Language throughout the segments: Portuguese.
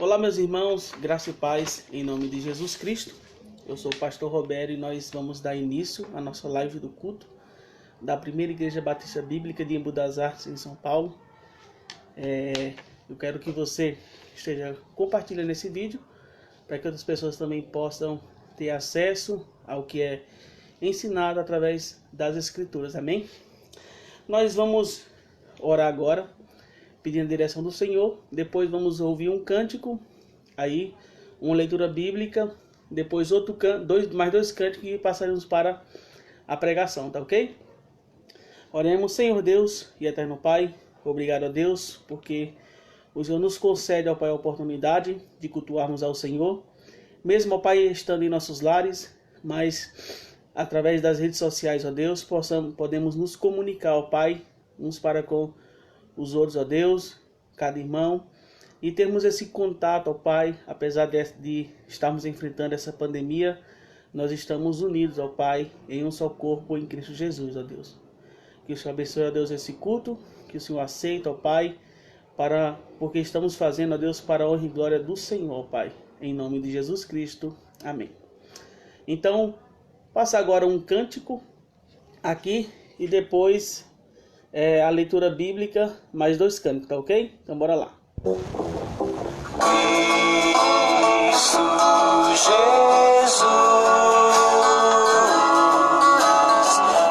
Olá, meus irmãos, graça e paz em nome de Jesus Cristo. Eu sou o pastor Roberto e nós vamos dar início à nossa live do culto da Primeira Igreja Batista Bíblica de Embu das Artes, em São Paulo. Eu quero que você esteja compartilhando esse vídeo para que outras pessoas também possam ter acesso ao que é ensinado através das Escrituras, amém? Nós vamos orar agora, pedindo a direção do Senhor. Depois vamos ouvir um cântico, aí uma leitura bíblica, depois mais dois cânticos e passaremos para a pregação, tá ok? Oremos. Senhor Deus e eterno Pai, obrigado a Deus, porque o Senhor nos concede, ó Pai, a oportunidade de cultuarmos ao Senhor, mesmo, ó Pai, estando em nossos lares, mas através das redes sociais, ó Deus, podemos nos comunicar, ó Pai, uns para com os outros, ó Deus, cada irmão, e termos esse contato, ó Pai, apesar de estarmos enfrentando essa pandemia, nós estamos unidos, ó Pai, em um só corpo em Cristo Jesus, ó Deus. Que o Senhor abençoe, ó Deus, esse culto, que o Senhor aceita, ó Pai, porque estamos fazendo, ó Deus, para a honra e glória do Senhor, ó Pai, em nome de Jesus Cristo, amém. Então, passa agora um cântico aqui e depois a leitura bíblica, mais dois cânticos, tá ok? Então bora lá. Cristo Jesus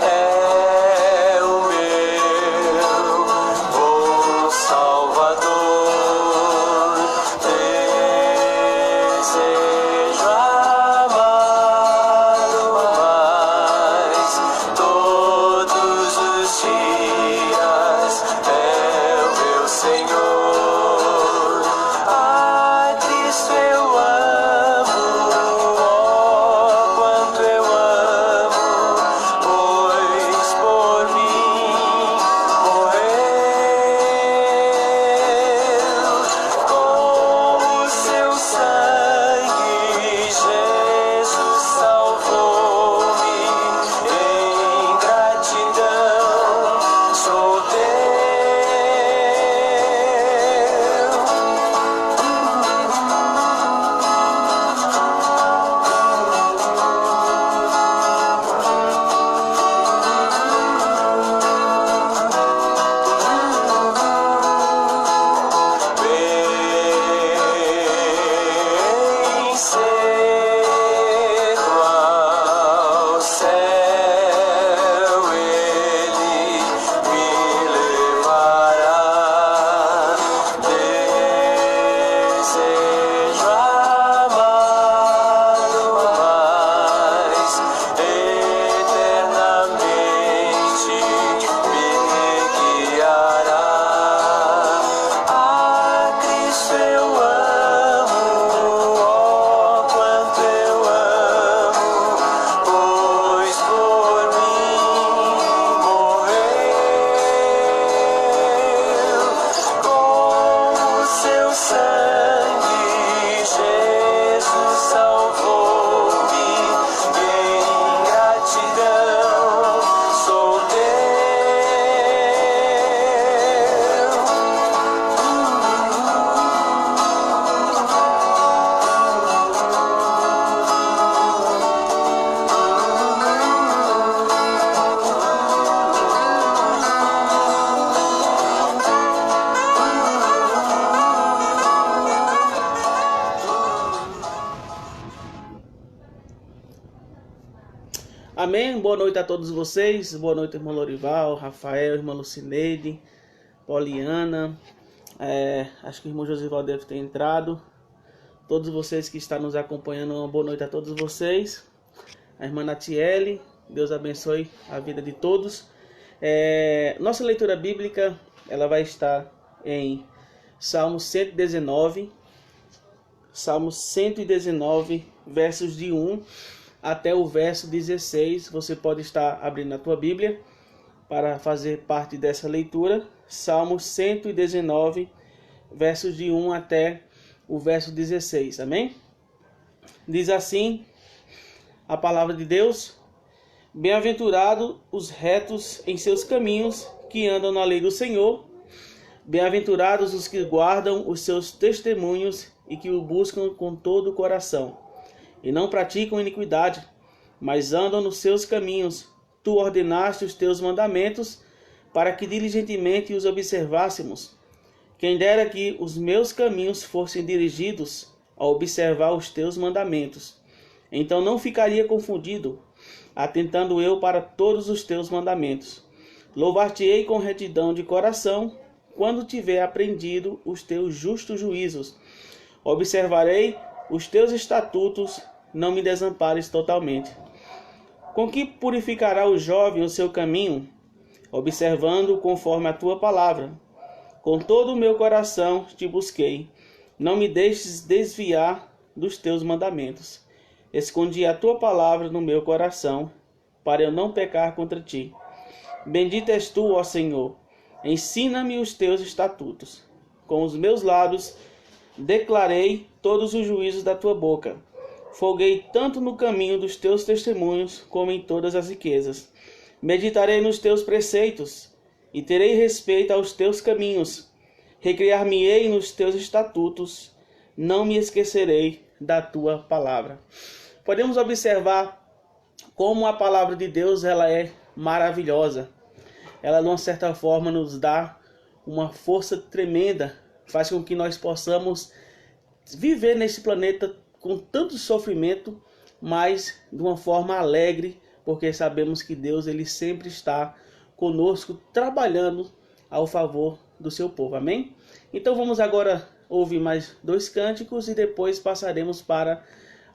é o meu bom Salvador. Desejo amá-lo mais todos os dias. É o meu Senhor. Amém, boa noite a todos vocês, boa noite irmão Lorival, Rafael, irmã Lucineide, Poliana, acho que o irmão Josival deve ter entrado, todos vocês que estão nos acompanhando, uma boa noite a todos vocês, a irmã Natiele, Deus abençoe a vida de todos. Nossa leitura bíblica, ela vai estar em Salmo 119, versos de 1 até o verso 16, você pode estar abrindo a tua Bíblia para fazer parte dessa leitura. Salmo 119, versos de 1 até o verso 16, amém? Diz assim a palavra de Deus: Bem-aventurados os retos em seus caminhos, que andam na lei do Senhor. Bem-aventurados os que guardam os seus testemunhos e que o buscam com todo o coração, e não praticam iniquidade, mas andam nos seus caminhos. Tu ordenaste os teus mandamentos, para que diligentemente os observássemos. Quem dera que os meus caminhos fossem dirigidos a observar os teus mandamentos. Então não ficaria confundido, atentando eu para todos os teus mandamentos. Louvar-te-ei com retidão de coração, quando tiver aprendido os teus justos juízos. Observarei os teus estatutos, não me desampares totalmente. Com que purificará o jovem o seu caminho? Observando conforme a tua palavra. Com todo o meu coração te busquei. Não me deixes desviar dos teus mandamentos. Escondi a tua palavra no meu coração, para eu não pecar contra ti. Bendito és tu, ó Senhor. Ensina-me os teus estatutos. Com os meus lábios declarei todos os juízos da tua boca. Folguei tanto no caminho dos teus testemunhos, como em todas as riquezas. Meditarei nos teus preceitos, e terei respeito aos teus caminhos. Recriar-me-ei nos teus estatutos, não me esquecerei da tua palavra. Podemos observar como a palavra de Deus ela é maravilhosa. Ela, de uma certa forma, nos dá uma força tremenda, faz com que nós possamos viver nesse planeta com tanto sofrimento, mas de uma forma alegre, porque sabemos que Deus ele sempre está conosco, trabalhando ao favor do seu povo. Amém? Então vamos agora ouvir mais 2 cânticos e depois passaremos para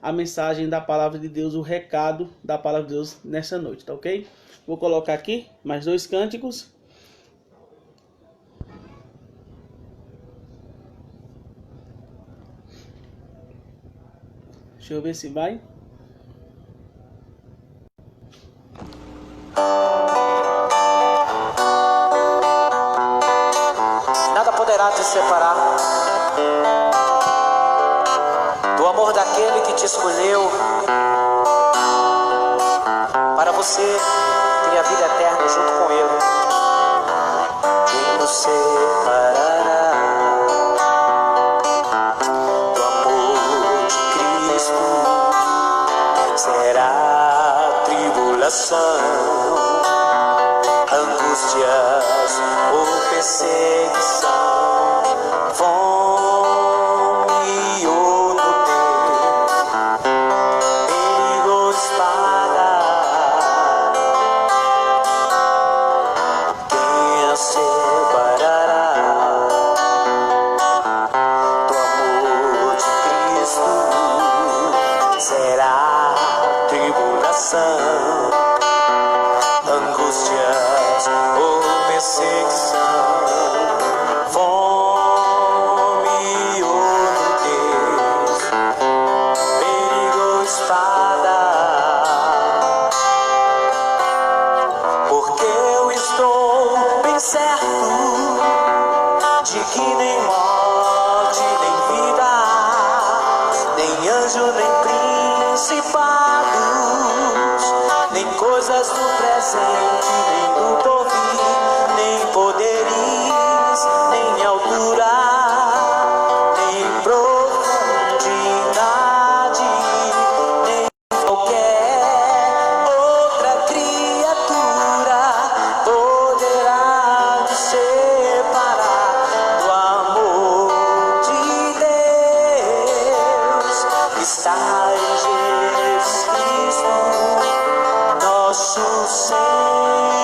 a mensagem da palavra de Deus, o recado da palavra de Deus nessa noite, tá ok? Vou colocar aqui mais 2 cânticos. Deixa eu ver se vai. Nada poderá te separar do amor daquele que te escolheu para você ter a vida eterna junto com ele. Quem nos separará do amor de Cristo? Será tribulação, angústias ou perseguição, fome ou nudez, perigo ou espada. Quem a separará do amor de Cristo? Será tribulação, angústias ou perseguição, fome ou nudez, perigo ou espada. Porque eu estou bem certo de que nem morte, nem vida, nem anjo, nem principados, nem coisas do presente, nem do porvir, nem poderes, nem altura, nem profundidade, nem qualquer outra criatura poderá nos separar do amor de Deus que está em Jesus Cristo, nosso Senhor.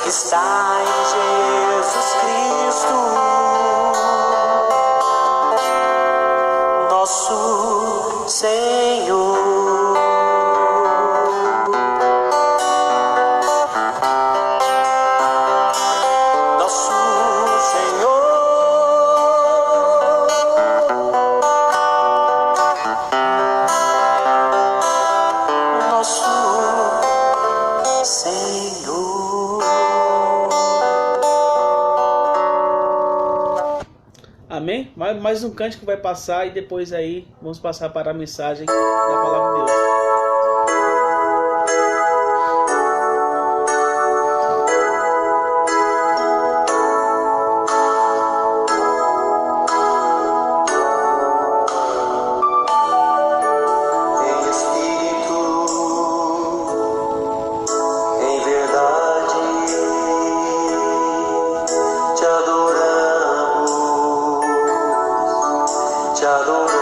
que está em Jesus Cristo, nosso Senhor. Amém? Mais um cântico vai passar e depois aí vamos passar para a mensagem da palavra de Deus. Te adoramos,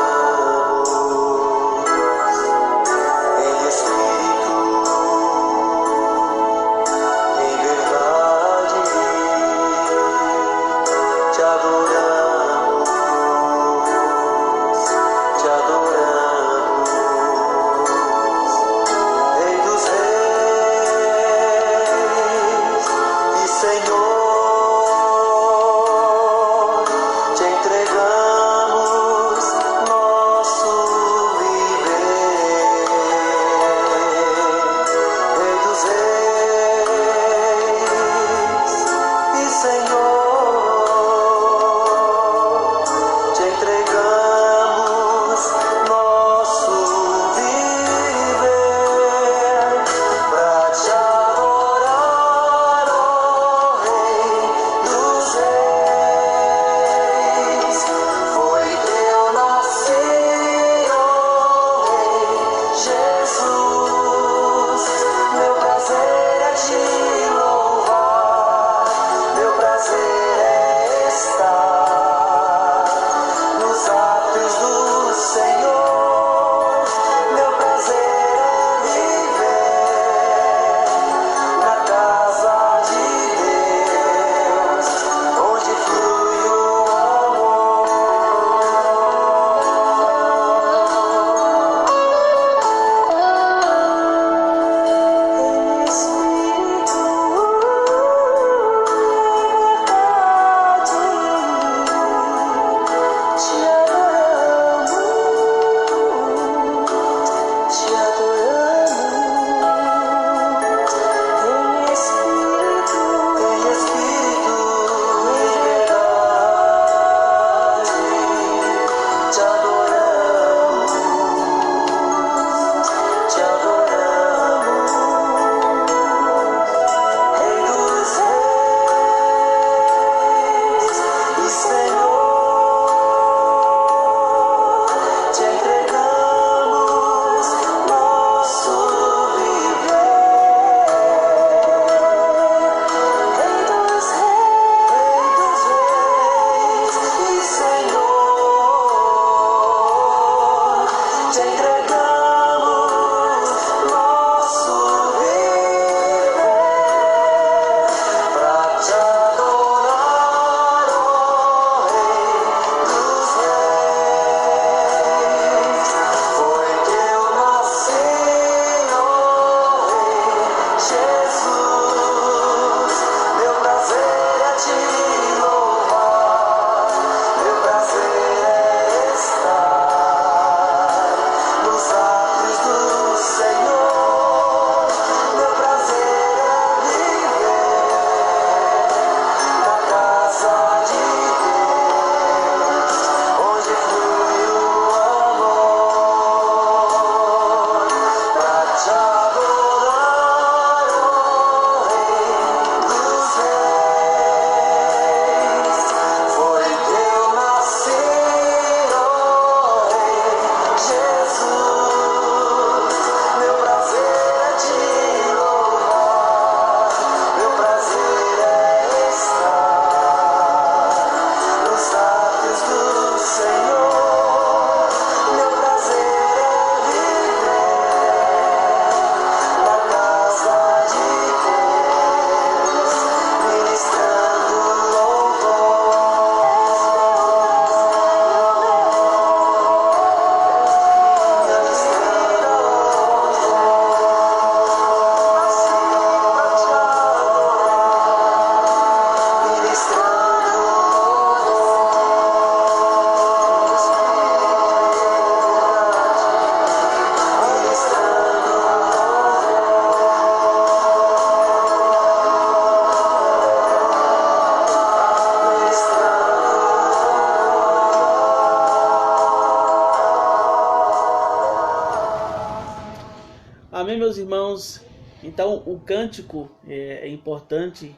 meus irmãos, então o cântico é importante,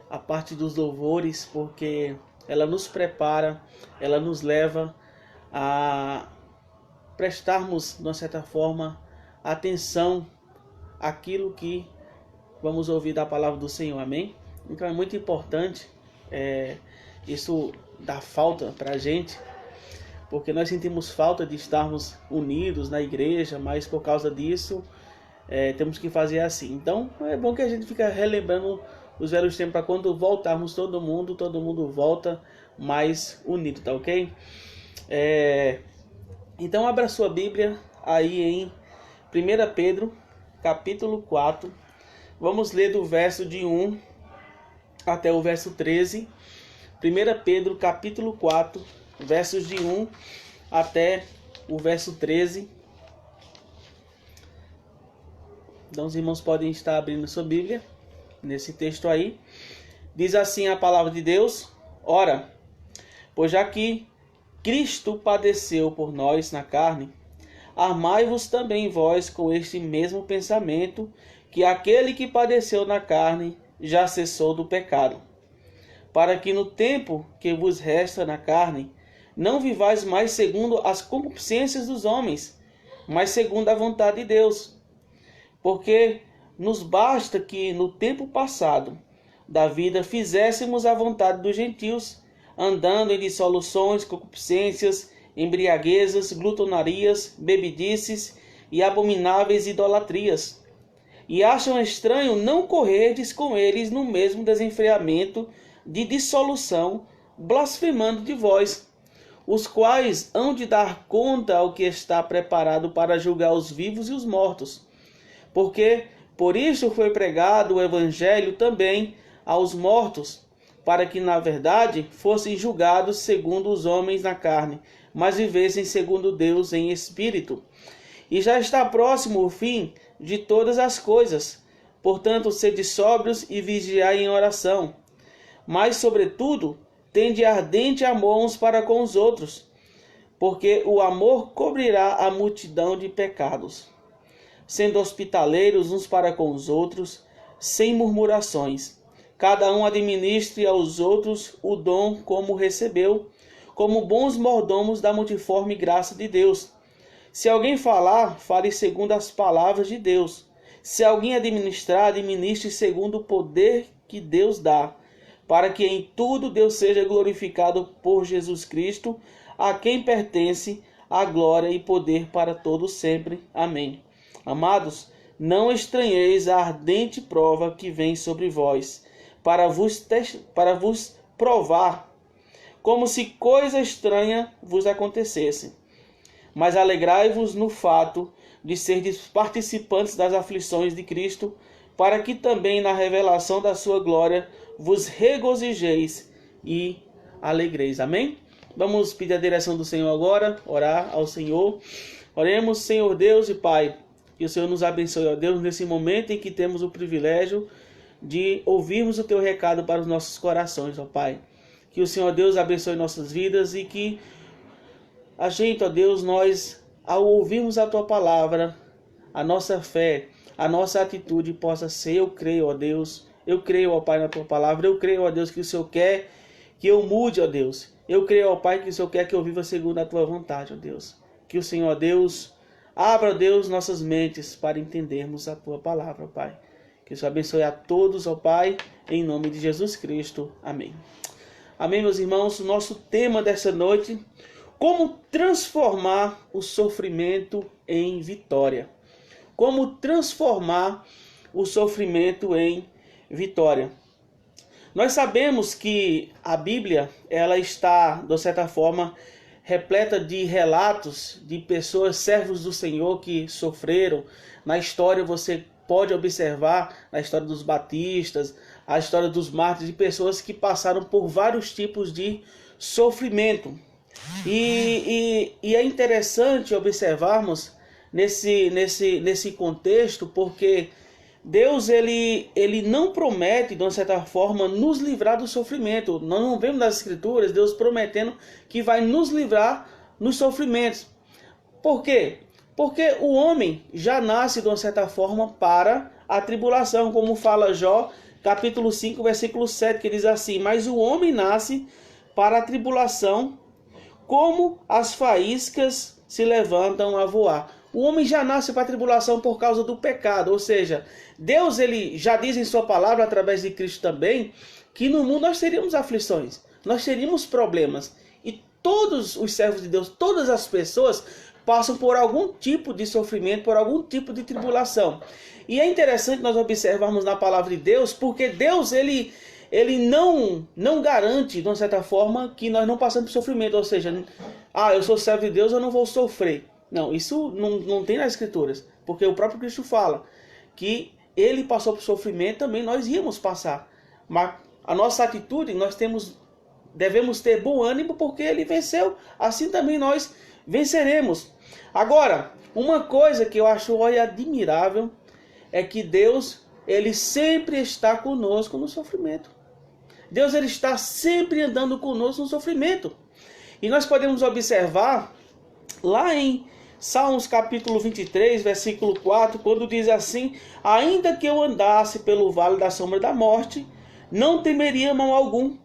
a parte dos louvores, porque ela nos prepara, ela nos leva a prestarmos, de uma certa forma, atenção àquilo que vamos ouvir da palavra do Senhor, amém? Então é muito importante, isso dá falta para a gente, porque nós sentimos falta de estarmos unidos na igreja, mas por causa disso temos que fazer assim. Então é bom que a gente fica relembrando os velhos tempos, para quando voltarmos todo mundo volta mais unido, tá ok? Então abra sua Bíblia aí em 1 Pedro, capítulo 4. Vamos ler do verso de 1 até o verso 13. 1 Pedro, capítulo 4, versos de 1 até o verso 13. Então os irmãos podem estar abrindo sua Bíblia nesse texto aí. Diz assim a palavra de Deus: Ora, pois já que Cristo padeceu por nós na carne, armai-vos também vós com este mesmo pensamento, que aquele que padeceu na carne já cessou do pecado, para que no tempo que vos resta na carne, não vivais mais segundo as concupiscências dos homens, mas segundo a vontade de Deus. Porque nos basta que no tempo passado da vida fizéssemos a vontade dos gentios, andando em dissoluções, concupiscências, embriaguezas, glutonarias, bebidices e abomináveis idolatrias. E acham estranho não correrdes com eles no mesmo desenfreamento de dissolução, blasfemando de vós, os quais hão de dar conta ao que está preparado para julgar os vivos e os mortos. Porque por isso foi pregado o evangelho também aos mortos, para que na verdade fossem julgados segundo os homens na carne, mas vivessem segundo Deus em espírito. E já está próximo o fim de todas as coisas. Portanto, sede sóbrios e vigiai em oração. Mas, sobretudo, tende ardente amor uns para com os outros, porque o amor cobrirá a multidão de pecados. Sendo hospitaleiros uns para com os outros, sem murmurações. Cada um administre aos outros o dom como recebeu, como bons mordomos da multiforme graça de Deus. Se alguém falar, fale segundo as palavras de Deus. Se alguém administrar, administre segundo o poder que Deus dá, para que em tudo Deus seja glorificado por Jesus Cristo, a quem pertence a glória e poder para todos sempre. Amém. Amados, não estranheis a ardente prova que vem sobre vós, para vos provar, como se coisa estranha vos acontecesse. Mas alegrai-vos no fato de serdes participantes das aflições de Cristo, para que também na revelação da sua glória vos regozijeis e alegreis. Amém? Vamos pedir a direção do Senhor agora, orar ao Senhor. Oremos, Senhor Deus e Pai, que o Senhor nos abençoe, ó Deus, nesse momento em que temos o privilégio de ouvirmos o Teu recado para os nossos corações, ó Pai. Que o Senhor Deus abençoe nossas vidas e que a gente, ó Deus, nós, ao ouvirmos a Tua palavra, a nossa fé, a nossa atitude possa ser: eu creio, ó Deus, eu creio, ó Pai, na Tua palavra, eu creio, ó Deus, que o Senhor quer que eu mude, ó Deus. Eu creio, ó Pai, que o Senhor quer que eu viva segundo a Tua vontade, ó Deus. Que o Senhor, ó Deus, abra, ó Deus, nossas mentes para entendermos a Tua palavra, ó Pai. Que o Senhor abençoe a todos, ó Pai, em nome de Jesus Cristo. Amém. Amém, meus irmãos. O nosso tema dessa noite: como transformar o sofrimento em vitória. Como transformar o sofrimento em vitória. Nós sabemos que a Bíblia, ela está, de certa forma, repleta de relatos de pessoas, servos do Senhor, que sofreram. Na história você pode observar, na história dos batistas, a história dos mártires, de pessoas que passaram por vários tipos de sofrimento. E é interessante observarmos nesse contexto, porque Deus ele não promete, de uma certa forma, nos livrar do sofrimento. Nós não vemos nas Escrituras Deus prometendo que vai nos livrar nos sofrimentos. Por quê? Porque o homem já nasce, de uma certa forma, para a tribulação, como fala Jó, capítulo 5, versículo 7, que diz assim: mas o homem nasce para a tribulação, como as faíscas se levantam a voar. O homem já nasce para a tribulação por causa do pecado, ou seja, Deus ele já diz em sua palavra, através de Cristo também, que no mundo nós teríamos aflições, nós teríamos problemas. E todos os servos de Deus, todas as pessoas passam por algum tipo de sofrimento, por algum tipo de tribulação. E é interessante nós observarmos na palavra de Deus, porque Deus ele não garante, de uma certa forma, que nós não passamos por sofrimento. Ou seja, eu sou servo de Deus, eu não vou sofrer. Não, isso não tem nas Escrituras. Porque o próprio Cristo fala que ele passou por sofrimento, também nós íamos passar. Mas a nossa atitude, devemos ter bom ânimo, porque ele venceu. Assim também nós venceremos. Agora, uma coisa que eu acho admirável é que Deus, ele sempre está conosco no sofrimento. Deus ele está sempre andando conosco no sofrimento. E nós podemos observar lá em Salmos capítulo 23, versículo 4, quando diz assim: ainda que eu andasse pelo vale da sombra da morte, não temeria mal algum,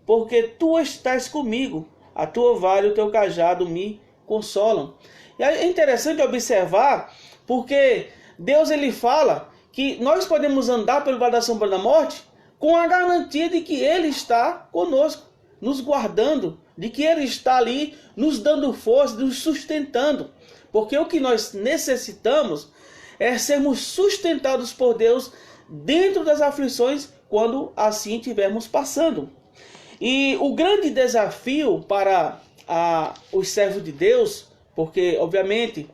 porque tu estás comigo, a tua vara e o teu cajado me consolam. E é interessante observar, porque Deus ele fala que nós podemos andar pelo vale da sombra da morte com a garantia de que ele está conosco, nos guardando, de que ele está ali nos dando força, nos sustentando. Porque o que nós necessitamos é sermos sustentados por Deus dentro das aflições, quando assim estivermos passando. E o grande desafio para os servos de Deus, porque obviamente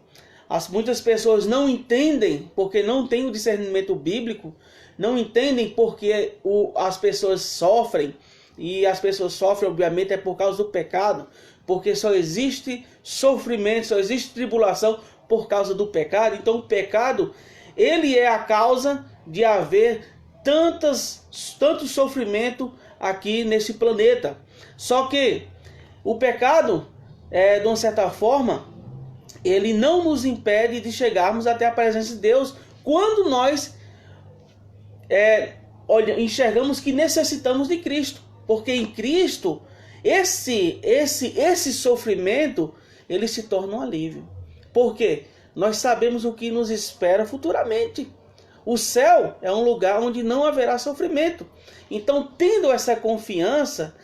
muitas pessoas não entendem, porque não têm o discernimento bíblico, não entendem porque as pessoas sofrem, e as pessoas sofrem obviamente é por causa do pecado, porque só existe sofrimento, só existe tribulação por causa do pecado. Então o pecado, ele é a causa de haver tanto sofrimento aqui nesse planeta. Só que o pecado, de uma certa forma, ele não nos impede de chegarmos até a presença de Deus quando nós enxergamos que necessitamos de Cristo. Porque em Cristo, esse sofrimento, ele se torna um alívio. Por quê? Nós sabemos o que nos espera futuramente. O céu é um lugar onde não haverá sofrimento. Então, tendo essa confiança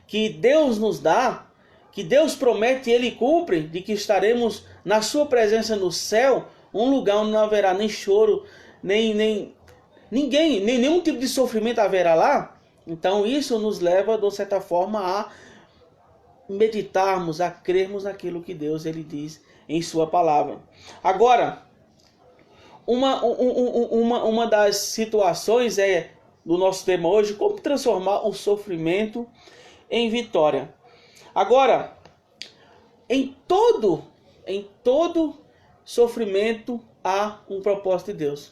que Deus nos dá, que Deus promete e Ele cumpre, de que estaremos na sua presença no céu, um lugar onde não haverá nem choro, nem nenhum tipo de sofrimento haverá lá. Então isso nos leva, de certa forma, a meditarmos, a crermos naquilo que Deus ele diz em sua palavra. Agora, uma das situações do nosso tema hoje, como transformar o sofrimento em vitória. Agora, em todo sofrimento há um propósito de Deus.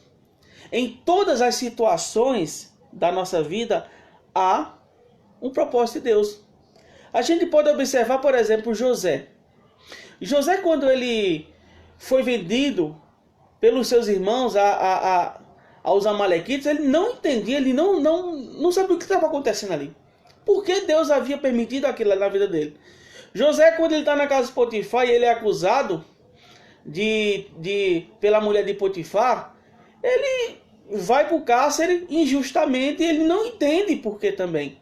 Em todas as situações da nossa vida há um propósito de Deus. A gente pode observar, por exemplo, José. José, quando ele foi vendido pelos seus irmãos aos amalequitas, ele não entendia, ele não sabia o que estava acontecendo ali. Por que Deus havia permitido aquilo na vida dele? José, quando ele está na casa de Potifar e ele é acusado pela mulher de Potifar, ele vai para o cárcere injustamente e ele não entende por que também.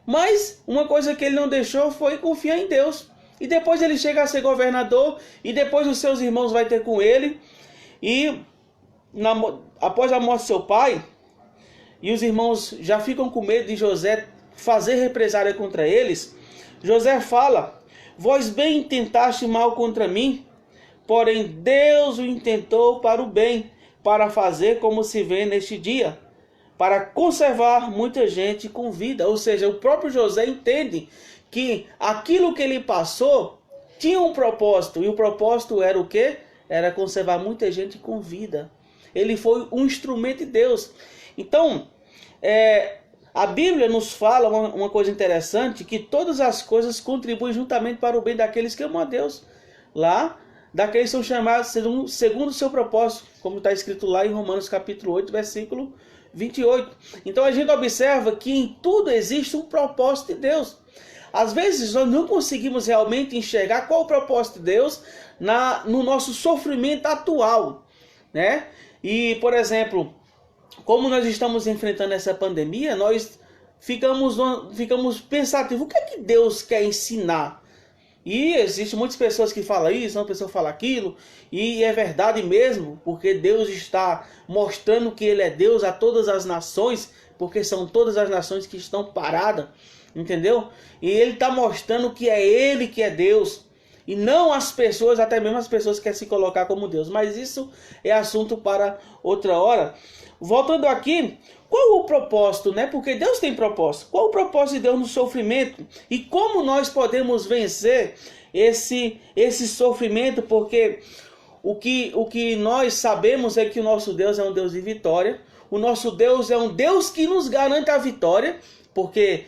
Mas uma coisa que ele não deixou foi confiar em Deus. E depois ele chega a ser governador, e depois os seus irmãos vão ter com ele. E após a morte do seu pai, e os irmãos já ficam com medo de José fazer represália contra eles, José fala: vós bem intentaste mal contra mim, porém Deus o intentou para o bem, para fazer como se vê neste dia, para conservar muita gente com vida. Ou seja, o próprio José entende que aquilo que ele passou tinha um propósito, e o propósito era o quê? Era conservar muita gente com vida. Ele foi um instrumento de Deus. Então, a Bíblia nos fala uma coisa interessante, que todas as coisas contribuem juntamente para o bem daqueles que amam a Deus. Lá daqueles que são chamados segundo o seu propósito, como está escrito lá em Romanos capítulo 8, versículo 28. Então a gente observa que em tudo existe um propósito de Deus. Às vezes nós não conseguimos realmente enxergar qual o propósito de Deus no nosso sofrimento atual, né? E, por exemplo, como nós estamos enfrentando essa pandemia, nós ficamos pensativos. O que é que Deus quer ensinar? E existem muitas pessoas que falam isso, uma pessoa fala aquilo, e é verdade mesmo, porque Deus está mostrando que Ele é Deus a todas as nações, porque são todas as nações que estão paradas, entendeu? E Ele está mostrando que é Ele que é Deus, e não as pessoas, até mesmo as pessoas que querem se colocar como Deus. Mas isso é assunto para outra hora. Voltando aqui, qual o propósito, né? Porque Deus tem propósito. Qual o propósito de Deus no sofrimento? E como nós podemos vencer esse sofrimento? Porque o que nós sabemos é que o nosso Deus é um Deus de vitória. O nosso Deus é um Deus que nos garante a vitória. Porque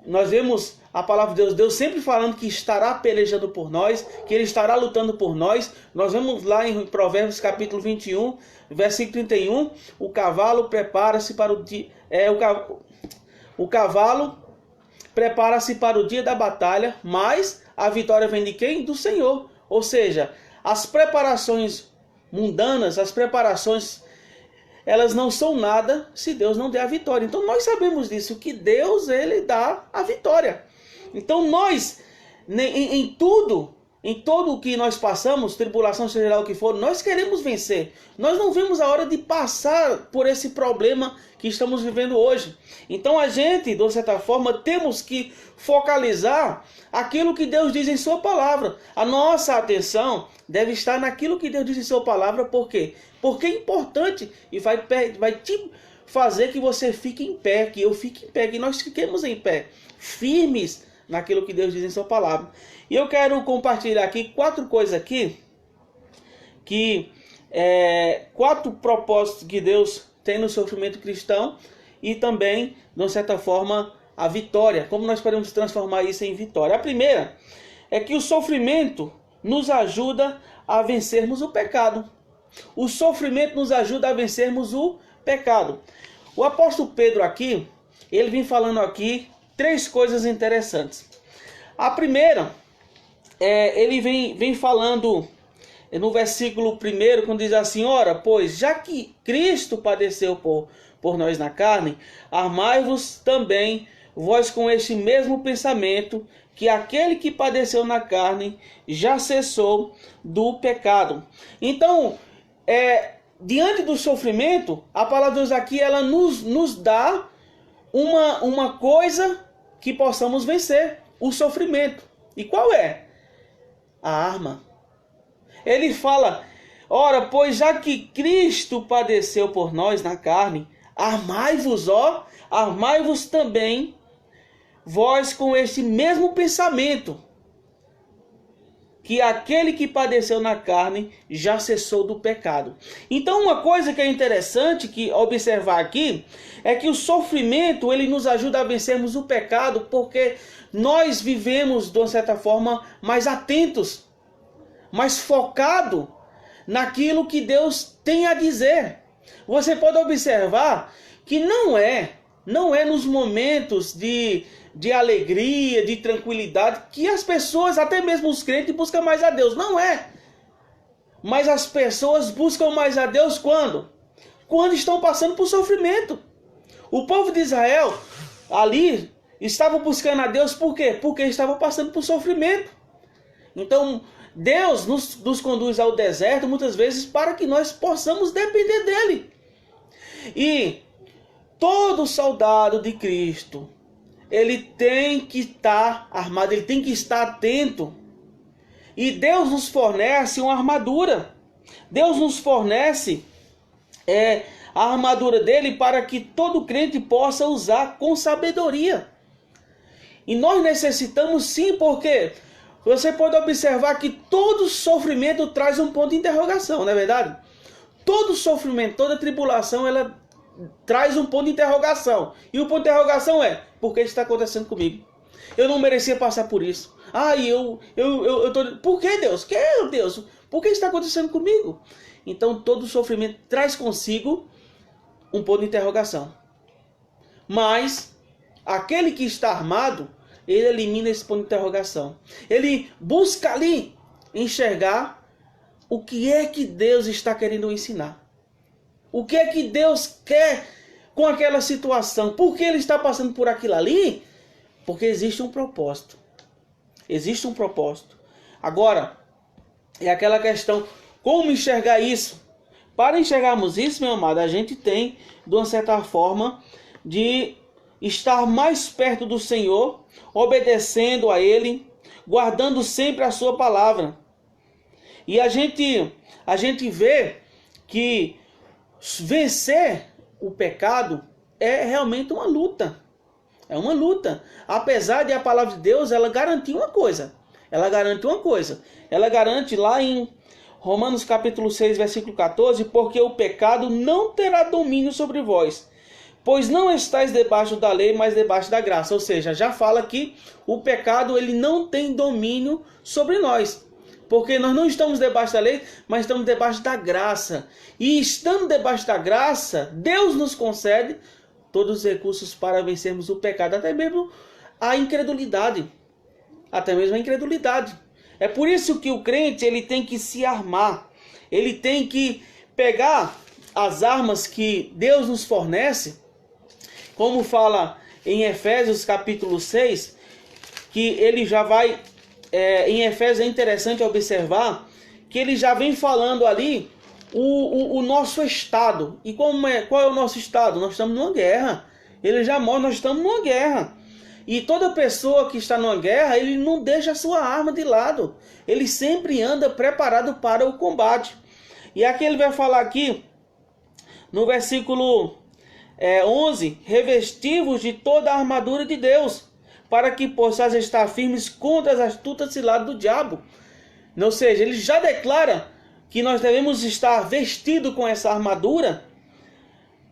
nós vemos a palavra de Deus sempre falando que estará pelejando por nós, que Ele estará lutando por nós. Nós vemos lá em Provérbios capítulo 21, versículo 31, o cavalo prepara-se para o dia... O cavalo prepara-se para o dia da batalha, mas a vitória vem de quem? Do Senhor. Ou seja, as preparações mundanas, as preparações, elas não são nada se Deus não der a vitória. Então nós sabemos disso, que Deus, Ele dá a vitória. Então nós, em tudo o que nós passamos, tribulação, seja lá o que for, nós queremos vencer. Nós não vemos a hora de passar por esse problema que estamos vivendo hoje. Então a gente, de certa forma, temos que focalizar aquilo que Deus diz em sua palavra. A nossa atenção deve estar naquilo que Deus diz em sua palavra. Por quê? Porque é importante e vai te fazer que você fique em pé, que eu fique em pé, que nós fiquemos em pé, firmes naquilo que Deus diz em sua palavra. E eu quero compartilhar aqui 4 coisas aqui, que 4 propósitos que Deus tem no sofrimento cristão e também, de certa forma, a vitória. Como nós podemos transformar isso em vitória? A primeira é que o sofrimento nos ajuda a vencermos o pecado. O sofrimento nos ajuda a vencermos o pecado. O apóstolo Pedro aqui, ele vem falando aqui 3 coisas interessantes. A primeira, ele vem falando no versículo 1, quando diz assim: ora, pois, já que Cristo padeceu por nós na carne, armai-vos também vós com este mesmo pensamento, que aquele que padeceu na carne já cessou do pecado. Então, diante do sofrimento, a palavra de Deus aqui, ela nos dá uma coisa que possamos vencer, o sofrimento. E qual é? A arma. Ele fala: ora, pois já que Cristo padeceu por nós na carne, armai-vos também vós com este mesmo pensamento, que aquele que padeceu na carne já cessou do pecado. Então uma coisa que é interessante que observar aqui é que o sofrimento, ele nos ajuda a vencermos o pecado, porque nós vivemos, de uma certa forma, mais atentos, mais focado naquilo que Deus tem a dizer. Você pode observar que não é nos momentos de alegria, de tranquilidade, que as pessoas, até mesmo os crentes, buscam mais a Deus. Não é. Mas as pessoas buscam mais a Deus quando? Quando estão passando por sofrimento. O povo de Israel, ali, estava buscando a Deus por quê? Porque estavam passando por sofrimento. Então, Deus nos conduz ao deserto, muitas vezes, para que nós possamos depender dEle. E todo soldado de Cristo, ele tem que estar armado, ele tem que estar atento. E Deus nos fornece uma armadura. Deus nos fornece a armadura dele para que todo crente possa usar com sabedoria. E nós necessitamos sim, porque você pode observar que todo sofrimento traz um ponto de interrogação, não é verdade? Todo sofrimento, toda tribulação, ela traz um ponto de interrogação. E o ponto de interrogação é: por que isso está acontecendo comigo? Eu não merecia passar por isso. Eu tô... Por que, Deus? Que é, Deus? Por que está acontecendo comigo? Então todo sofrimento traz consigo um ponto de interrogação. Mas aquele que está armado, ele elimina esse ponto de interrogação. Ele busca ali enxergar o que é que Deus está querendo ensinar. O que é que Deus quer com aquela situação? Por que ele está passando por aquilo ali? Porque existe um propósito. Existe um propósito. Agora, é aquela questão, como enxergar isso? Para enxergarmos isso, meu amado, a gente tem, de uma certa forma, de estar mais perto do Senhor, obedecendo a Ele, guardando sempre a sua palavra. E a gente vê que vencer o pecado é realmente uma luta. É uma luta. Apesar de a palavra de Deus, ela garantir uma coisa. Ela garante lá em Romanos capítulo 6, versículo 14, porque o pecado não terá domínio sobre vós, pois não estáis debaixo da lei, mas debaixo da graça. Ou seja, já fala que o pecado ele não tem domínio sobre nós. Porque nós não estamos debaixo da lei, mas estamos debaixo da graça. E estando debaixo da graça, Deus nos concede todos os recursos para vencermos o pecado, até mesmo a incredulidade. É por isso que o crente ele tem que se armar. Ele tem que pegar as armas que Deus nos fornece, como fala em Efésios capítulo 6, que ele já vai... em Efésios é interessante observar que ele já vem falando ali o nosso estado. E qual é o nosso estado? Nós estamos numa guerra. Ele já mostra, nós estamos numa guerra. E toda pessoa que está numa guerra, ele não deixa a sua arma de lado. Ele sempre anda preparado para o combate. E aqui ele vai falar aqui, no versículo 11, revesti-vos de toda a armadura de Deus, para que possais estar firmes contra as astutas ciladas do diabo. Ou seja, ele já declara que nós devemos estar vestidos com essa armadura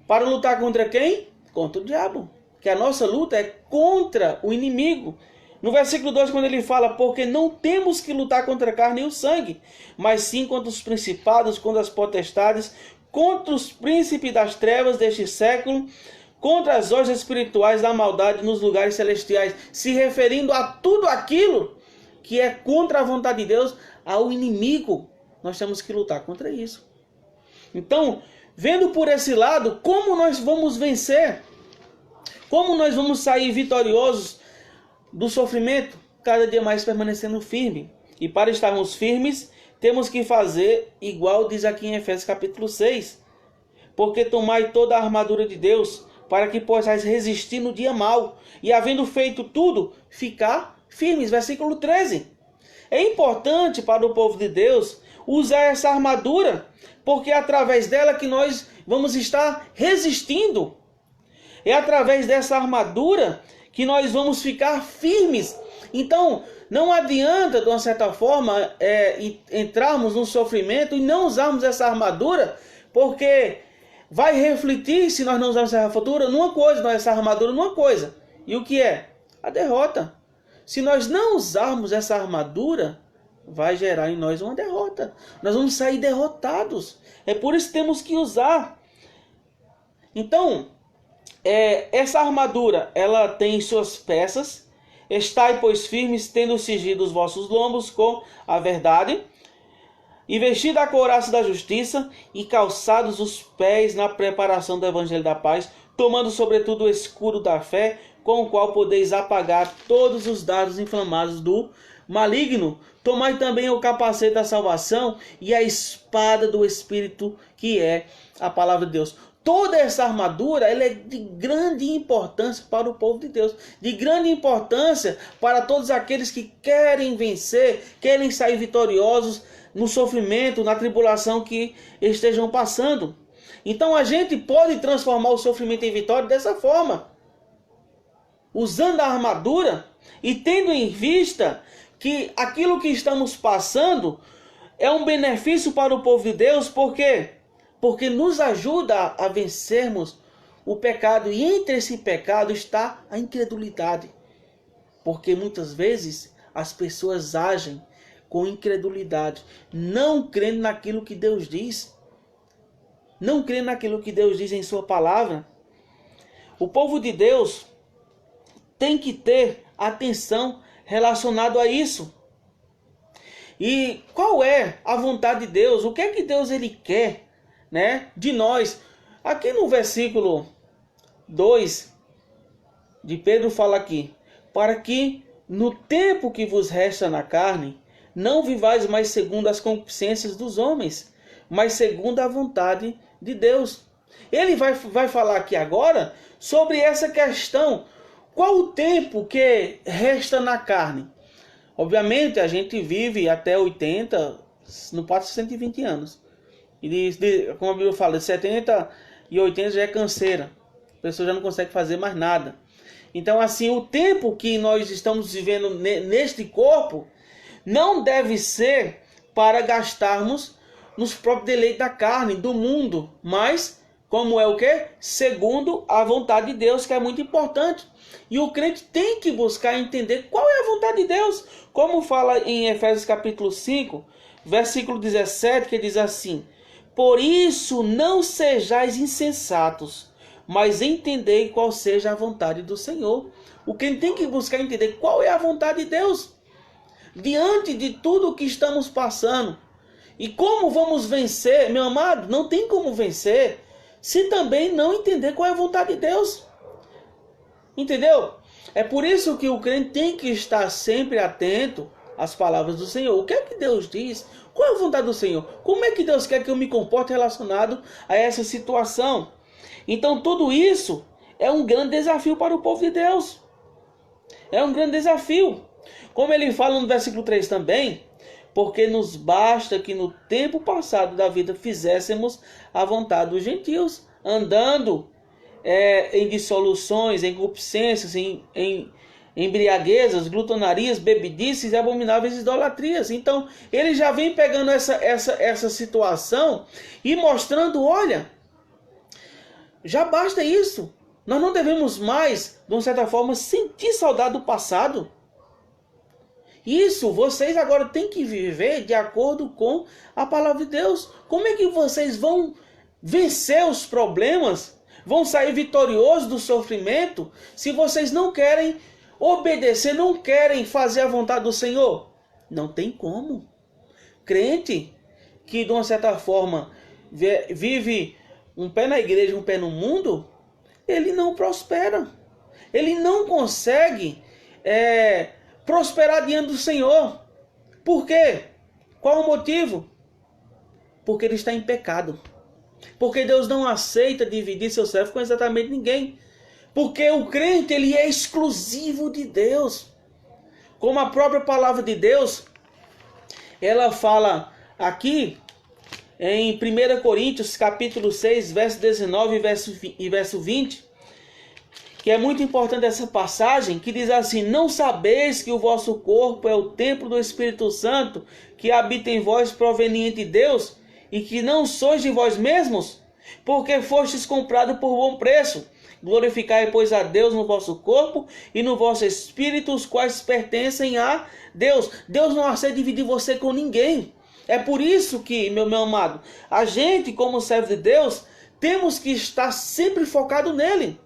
para lutar contra quem? Contra o diabo. Que a nossa luta é contra o inimigo. No versículo 2, quando ele fala, porque não temos que lutar contra a carne e o sangue, mas sim contra os principados, contra as potestades, contra os príncipes das trevas deste século, contra as hostes espirituais da maldade nos lugares celestiais, se referindo a tudo aquilo que é contra a vontade de Deus, ao inimigo. Nós temos que lutar contra isso. Então, vendo por esse lado, como nós vamos vencer? Como nós vamos sair vitoriosos do sofrimento? Cada dia mais permanecendo firme. E para estarmos firmes, temos que fazer igual diz aqui em Efésios capítulo 6. Porque tomai toda a armadura de Deus, para que possais resistir no dia mau, e havendo feito tudo, ficar firmes. Versículo 13. É importante para o povo de Deus usar essa armadura, porque é através dela que nós vamos estar resistindo. É através dessa armadura que nós vamos ficar firmes. Então, não adianta, de uma certa forma, entrarmos no sofrimento e não usarmos essa armadura, porque vai refletir, se nós não usarmos essa armadura, numa coisa. E o que é? A derrota. Se nós não usarmos essa armadura, vai gerar em nós uma derrota. Nós vamos sair derrotados. É por isso que temos que usar. Então, essa armadura, ela tem suas peças. Estai, pois, firmes, tendo cingido os vossos lombos com a verdade, e vestido a couraça da justiça, e calçados os pés na preparação do evangelho da paz, tomando sobretudo o escudo da fé, com o qual podeis apagar todos os dardos inflamados do maligno. Tomai também o capacete da salvação e a espada do Espírito, que é a palavra de Deus. Toda essa armadura ela é de grande importância para o povo de Deus, de grande importância para todos aqueles que querem vencer, querem sair vitoriosos no sofrimento, na tribulação que estejam passando. Então a gente pode transformar o sofrimento em vitória dessa forma, usando a armadura e tendo em vista que aquilo que estamos passando é um benefício para o povo de Deus, porque nos ajuda a vencermos o pecado. E entre esse pecado está a incredulidade. Porque muitas vezes as pessoas agem com incredulidade, não crendo naquilo que Deus diz. Não crendo naquilo que Deus diz em sua palavra. O povo de Deus tem que ter atenção relacionado a isso. E qual é a vontade de Deus? O que é que Deus ele quer, né, de nós? Aqui no versículo 2 de Pedro fala aqui: para que no tempo que vos resta na carne, não vivais mais segundo as concupiscências dos homens, mas segundo a vontade de Deus. Ele vai falar aqui agora sobre essa questão. Qual o tempo que resta na carne? Obviamente a gente vive até 80, não passa 120 anos. E como a Bíblia fala, de 70 e 80 já é canseira. A pessoa já não consegue fazer mais nada. Então assim, o tempo que nós estamos vivendo neste corpo não deve ser para gastarmos nos próprios deleites da carne, do mundo, mas como é o quê? Segundo a vontade de Deus, que é muito importante. E o crente tem que buscar entender qual é a vontade de Deus. Como fala em Efésios capítulo 5, versículo 17, que diz assim: por isso não sejais insensatos, mas entendei qual seja a vontade do Senhor. O crente tem que buscar entender qual é a vontade de Deus. Diante de tudo o que estamos passando. E como vamos vencer, meu amado? Não tem como vencer se também não entender qual é a vontade de Deus. Entendeu? É por isso que o crente tem que estar sempre atento às palavras do Senhor. O que é que Deus diz? Qual é a vontade do Senhor? Como é que Deus quer que eu me comporte relacionado a essa situação? Então tudo isso é um grande desafio para o povo de Deus. É um grande desafio. Como ele fala no versículo 3 também: porque nos basta que no tempo passado da vida fizéssemos a vontade dos gentios, andando em dissoluções, em concupiscências, em embriaguezas, glutonarias, bebidices e abomináveis idolatrias. Então, ele já vem pegando essa situação e mostrando: olha, já basta isso. Nós não devemos mais, de uma certa forma, sentir saudade do passado. Isso, vocês agora têm que viver de acordo com a palavra de Deus. Como é que vocês vão vencer os problemas, vão sair vitoriosos do sofrimento, se vocês não querem obedecer, não querem fazer a vontade do Senhor? Não tem como. Crente que de uma certa forma vive um pé na igreja, um pé no mundo, ele não prospera. Ele não consegue prosperar diante do Senhor. Por quê? Qual o motivo? Porque ele está em pecado. Porque Deus não aceita dividir seu servo com exatamente ninguém. Porque o crente, ele é exclusivo de Deus. Como a própria palavra de Deus, ela fala aqui em 1 Coríntios capítulo 6, verso 19 e verso 20, que é muito importante essa passagem, que diz assim: não sabeis que o vosso corpo é o templo do Espírito Santo, que habita em vós, proveniente de Deus, e que não sois de vós mesmos, porque fostes comprado por bom preço. Glorificai, pois, a Deus no vosso corpo e no vosso espírito, os quais pertencem a Deus. Deus não aceita dividir você com ninguém. É por isso que, meu amado, a gente, como servo de Deus, temos que estar sempre focado nele.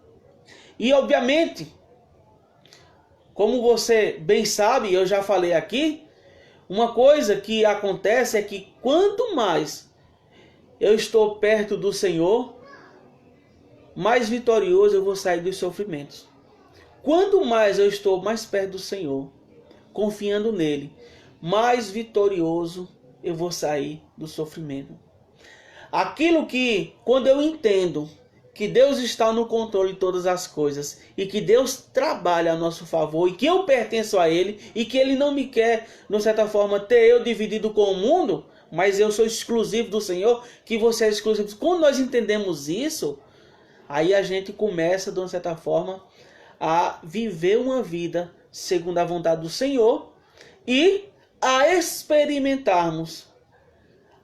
E, obviamente, como você bem sabe, eu já falei aqui, uma coisa que acontece é que quanto mais eu estou perto do Senhor, mais vitorioso eu vou sair dos sofrimentos. Quanto mais eu estou mais perto do Senhor, confiando nele, mais vitorioso eu vou sair do sofrimento. Aquilo que, quando eu entendo que Deus está no controle de todas as coisas e que Deus trabalha a nosso favor e que eu pertenço a Ele e que Ele não me quer, de certa forma, ter eu dividido com o mundo, mas eu sou exclusivo do Senhor, que você é exclusivo. Quando nós entendemos isso, aí a gente começa, de uma certa forma, a viver uma vida segundo a vontade do Senhor e a experimentarmos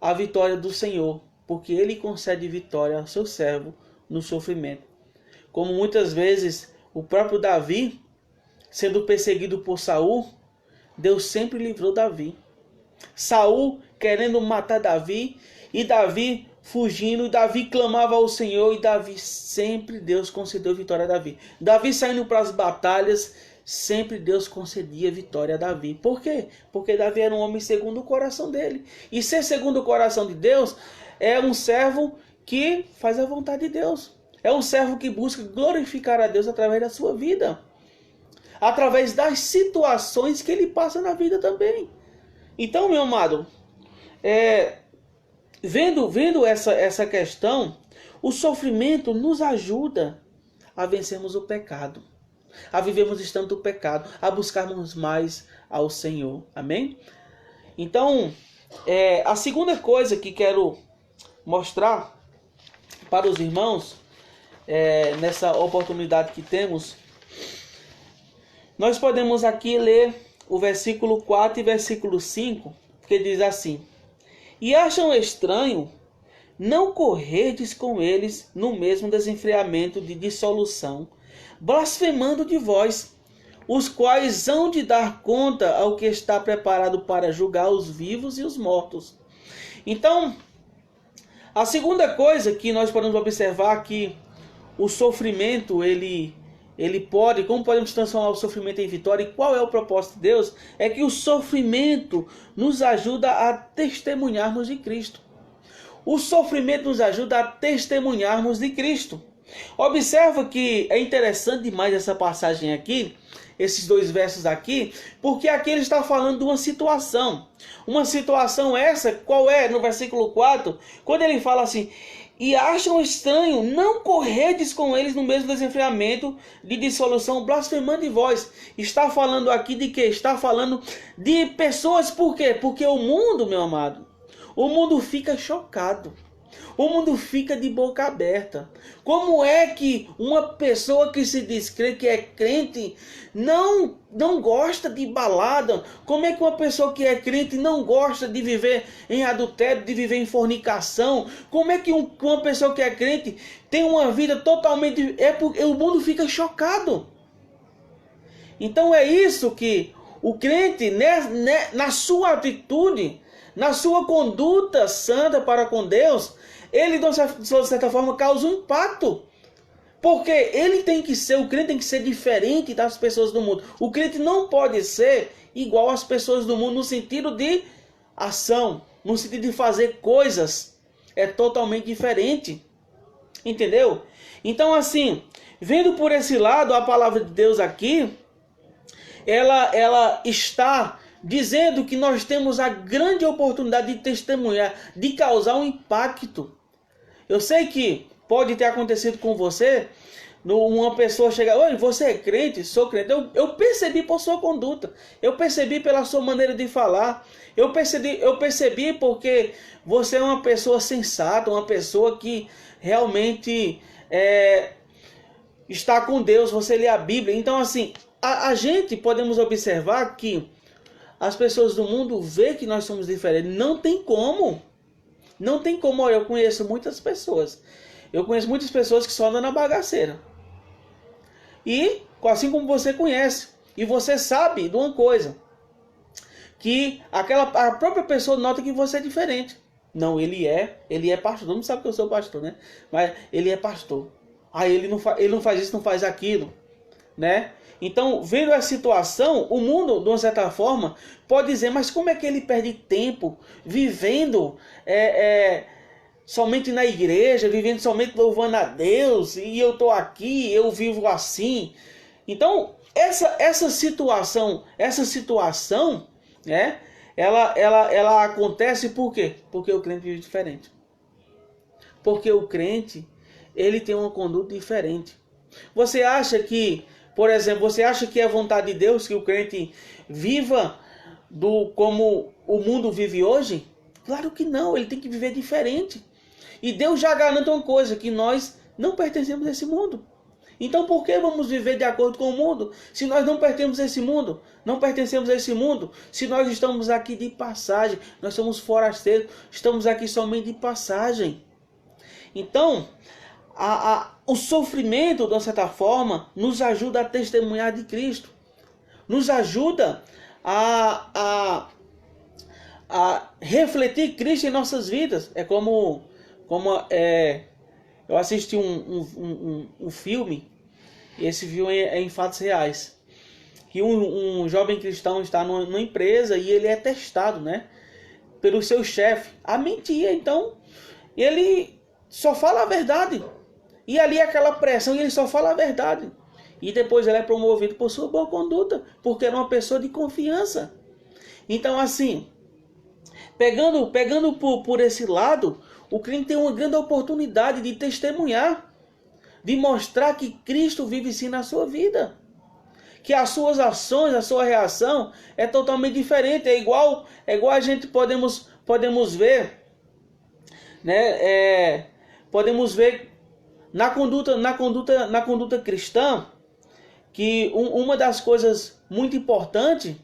a vitória do Senhor, porque Ele concede vitória ao seu servo no sofrimento. Como muitas vezes o próprio Davi, sendo perseguido por Saul, Deus sempre livrou Davi. Saul querendo matar Davi, e Davi fugindo, Davi clamava ao Senhor, e Davi sempre Deus concedeu vitória a Davi. Davi saindo para as batalhas, sempre Deus concedia vitória a Davi. Por quê? Porque Davi era um homem segundo o coração dele. E ser segundo o coração de Deus é um servo que faz a vontade de Deus. É um servo que busca glorificar a Deus através da sua vida, através das situações que ele passa na vida também. Então, meu amado, vendo essa questão, o sofrimento nos ajuda a vencermos o pecado, a vivermos distante do pecado, a buscarmos mais ao Senhor. Amém? Então, a segunda coisa que quero mostrar para os irmãos, nessa oportunidade que temos, nós podemos aqui ler o versículo 4 e versículo 5, que diz assim: E acham estranho não corredes com eles no mesmo desenfreamento de dissolução, blasfemando de vós, os quais hão de dar conta ao que está preparado para julgar os vivos e os mortos. Então, a segunda coisa que nós podemos observar que o sofrimento, como podemos transformar o sofrimento em vitória e qual é o propósito de Deus, é que o sofrimento nos ajuda a testemunharmos de Cristo. O sofrimento nos ajuda a testemunharmos de Cristo. Observa que é interessante demais essa passagem aqui, esses dois versos aqui, porque aqui ele está falando de uma situação. Uma situação essa, qual é? No versículo 4, quando ele fala assim: E acham estranho não corredes com eles no mesmo desenfreamento de dissolução, blasfemando de vós. Está falando aqui de quê? Está falando de pessoas. Por quê? Porque o mundo, meu amado, o mundo fica chocado. O mundo fica de boca aberta. Como é que uma pessoa que se diz que é crente não gosta de balada? Como é que uma pessoa que é crente não gosta de viver em adultério, de viver em fornicação? Como é que uma pessoa que é crente tem uma vida totalmente... porque o mundo fica chocado. Então é isso que o crente, na sua atitude, na sua conduta santa para com Deus, ele de certa forma causa um impacto. Porque o crente tem que ser diferente das pessoas do mundo. O crente não pode ser igual às pessoas do mundo no sentido de ação, no sentido de fazer coisas. É totalmente diferente. Entendeu? Então, assim, vendo por esse lado, a palavra de Deus aqui, ela está dizendo que nós temos a grande oportunidade de testemunhar, de causar um impacto. Eu sei que pode ter acontecido com você, uma pessoa chega: Oi, você é crente? Sou crente. Eu percebi por sua conduta, eu percebi pela sua maneira de falar, eu percebi porque você é uma pessoa sensata, uma pessoa que realmente está com Deus, você lê a Bíblia. Então, assim, a gente podemos observar que as pessoas do mundo veem que nós somos diferentes. Não tem como. Não tem como. Eu conheço muitas pessoas. Eu conheço muitas pessoas que só andam na bagaceira. E assim como você conhece. E você sabe de uma coisa. Que a própria pessoa nota que você é diferente. Não, ele é pastor. Todo mundo sabe que eu sou pastor, né? Mas ele é pastor. Ele não faz isso, não faz aquilo, né? Então, vendo a situação, o mundo, de uma certa forma, pode dizer: mas como é que ele perde tempo vivendo somente na igreja, vivendo somente louvando a Deus, e eu estou aqui, eu vivo assim? Então, essa situação, né, ela acontece por quê? Porque o crente vive diferente. Porque o crente, ele tem uma conduta diferente. Você acha que, por exemplo, você acha que é vontade de Deus que o crente viva como o mundo vive hoje? Claro que não, ele tem que viver diferente. E Deus já garante uma coisa, que nós não pertencemos a esse mundo. Então por que vamos viver de acordo com o mundo, se nós não pertencemos a esse mundo? Não pertencemos a esse mundo, se nós estamos aqui de passagem, nós somos forasteiros, estamos aqui somente de passagem. Então, o sofrimento, de uma certa forma, nos ajuda a testemunhar de Cristo. Nos ajuda a a refletir Cristo em nossas vidas. É como eu assisti um filme, e esse filme é em fatos reais, que um jovem cristão está numa empresa e ele é testado, né, pelo seu chefe a mentir. Então ele só fala a verdade, e ali aquela pressão, e ele só fala a verdade, e depois ele é promovido por sua boa conduta, porque era uma pessoa de confiança. Então, assim, pegando por esse lado, o crente tem uma grande oportunidade de testemunhar, de mostrar que Cristo vive sim na sua vida, que as suas ações, a sua reação é totalmente diferente. É igual a gente podemos ver, né? Podemos ver na conduta cristã, que uma das coisas muito importantes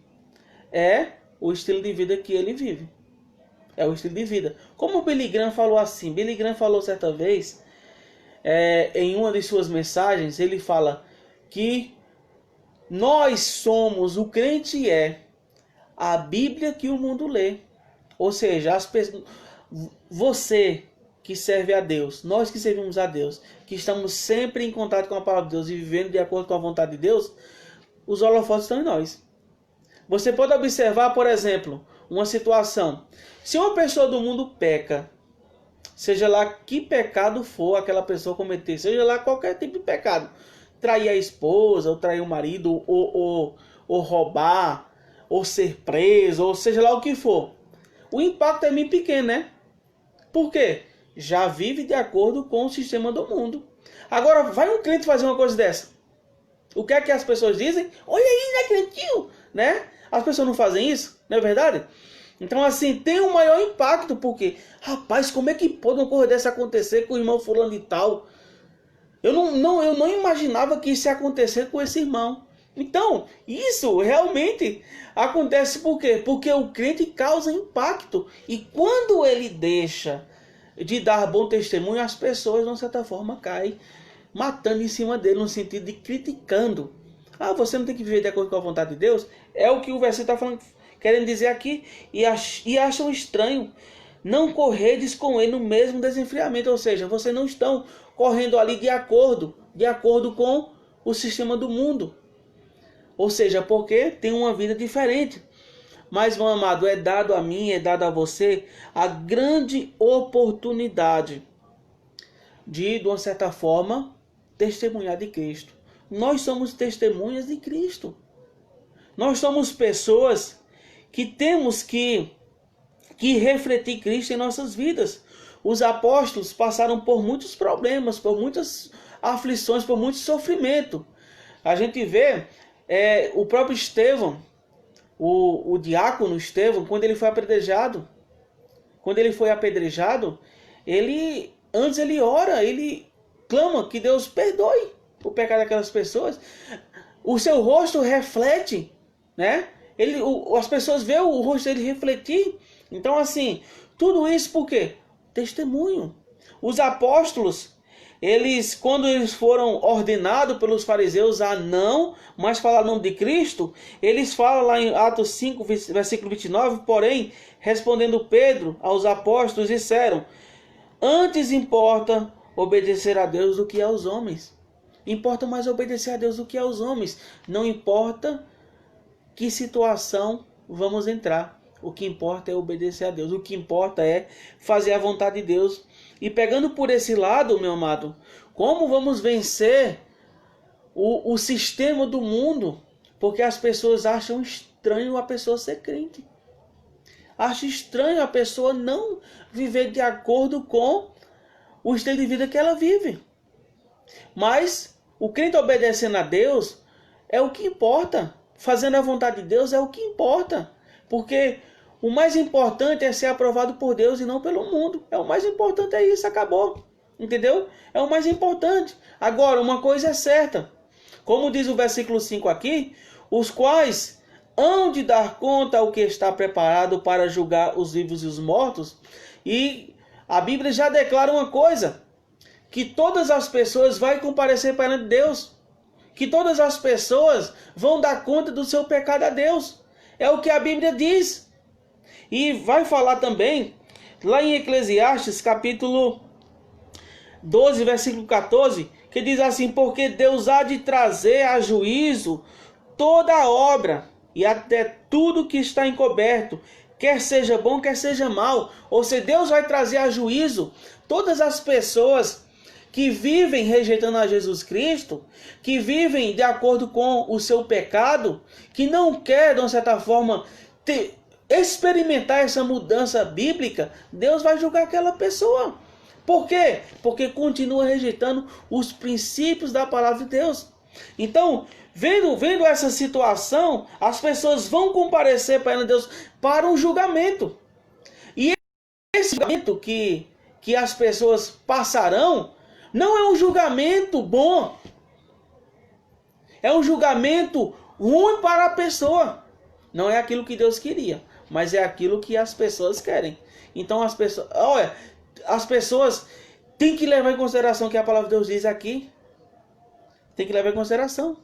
é o estilo de vida que ele vive. É o estilo de vida. Como o Billy Graham falou assim, Billy Graham falou certa vez, em uma de suas mensagens, ele fala que nós somos, o crente é a Bíblia que o mundo lê. Ou seja, você que serve a Deus, nós que servimos a Deus, que estamos sempre em contato com a palavra de Deus e vivendo de acordo com a vontade de Deus, os holofotes estão em nós. Você pode observar, por exemplo, uma situação. Se uma pessoa do mundo peca, seja lá que pecado for aquela pessoa cometer, seja lá qualquer tipo de pecado, trair a esposa, ou trair o marido, ou roubar, ou ser preso, ou seja lá o que for, o impacto é bem pequeno, né? Por quê? Já vive de acordo com o sistema do mundo. Agora, vai um crente fazer uma coisa dessa. O que é que as pessoas dizem? Olha aí, né, crentinho? Né? As pessoas não fazem isso, não é verdade? Então, assim, tem um maior impacto, porque, rapaz, como é que pode uma coisa dessa acontecer com o irmão fulano e tal? Eu não imaginava que isso ia acontecer com esse irmão. Então, isso realmente acontece por quê? Porque o crente causa impacto. E quando ele deixa de dar bom testemunho, as pessoas, de uma certa forma, caem matando em cima dele, no sentido de criticando. Ah, você não tem que viver de acordo com a vontade de Deus? É o que o versículo está falando, querendo dizer aqui. E acham estranho não corredes com ele no mesmo desenfreamento. Ou seja, vocês não estão correndo ali de acordo com o sistema do mundo. Ou seja, porque tem uma vida diferente. Mas, meu amado, é dado a mim, é dado a você a grande oportunidade de uma certa forma, testemunhar de Cristo. Nós somos testemunhas de Cristo. Nós somos pessoas que temos que refletir Cristo em nossas vidas. Os apóstolos passaram por muitos problemas, por muitas aflições, por muito sofrimento. A gente vê o próprio Estevão, o diácono Estevão, quando ele foi apedrejado, antes ele ora, ele clama que Deus perdoe o pecado daquelas pessoas. O seu rosto reflete, né? As pessoas veem o rosto dele refletir. Então, assim, tudo isso por quê? Testemunho. Os apóstolos, quando eles foram ordenados pelos fariseus a não mais falar o nome de Cristo, eles falam lá em Atos 5, versículo 29, porém, respondendo Pedro aos apóstolos, disseram: antes importa obedecer a Deus do que aos homens. Importa mais obedecer a Deus do que aos homens. Não importa que situação vamos entrar. O que importa é obedecer a Deus. O que importa é fazer a vontade de Deus. E pegando por esse lado, meu amado, como vamos vencer o sistema do mundo? Porque as pessoas acham estranho a pessoa ser crente. Acham estranho a pessoa não viver de acordo com o estilo de vida que ela vive. Mas o crente obedecendo a Deus é o que importa. Fazendo a vontade de Deus é o que importa. Porque o mais importante é ser aprovado por Deus e não pelo mundo. O mais importante é isso, acabou. Entendeu? É o mais importante. Agora, uma coisa é certa. Como diz o versículo 5 aqui, os quais hão de dar conta ao que está preparado para julgar os vivos e os mortos. E a Bíblia já declara uma coisa, que todas as pessoas vão comparecer perante Deus. Que todas as pessoas vão dar conta do seu pecado a Deus. É o que a Bíblia diz. E vai falar também, lá em Eclesiastes, capítulo 12, versículo 14, que diz assim: porque Deus há de trazer a juízo toda a obra e até tudo que está encoberto, quer seja bom, quer seja mal. Ou seja, Deus vai trazer a juízo todas as pessoas que vivem rejeitando a Jesus Cristo, que vivem de acordo com o seu pecado, que não quer, de uma certa forma, experimentar essa mudança bíblica. Deus vai julgar aquela pessoa. Por quê? Porque continua rejeitando os princípios da palavra de Deus. Então, vendo essa situação, as pessoas vão comparecer perante Deus para um julgamento. E esse julgamento que as pessoas passarão não é um julgamento bom. É um julgamento ruim para a pessoa. Não é aquilo que Deus queria, mas é aquilo que as pessoas querem. Então as pessoas têm que levar em consideração o que a palavra de Deus diz aqui. Tem que levar em consideração.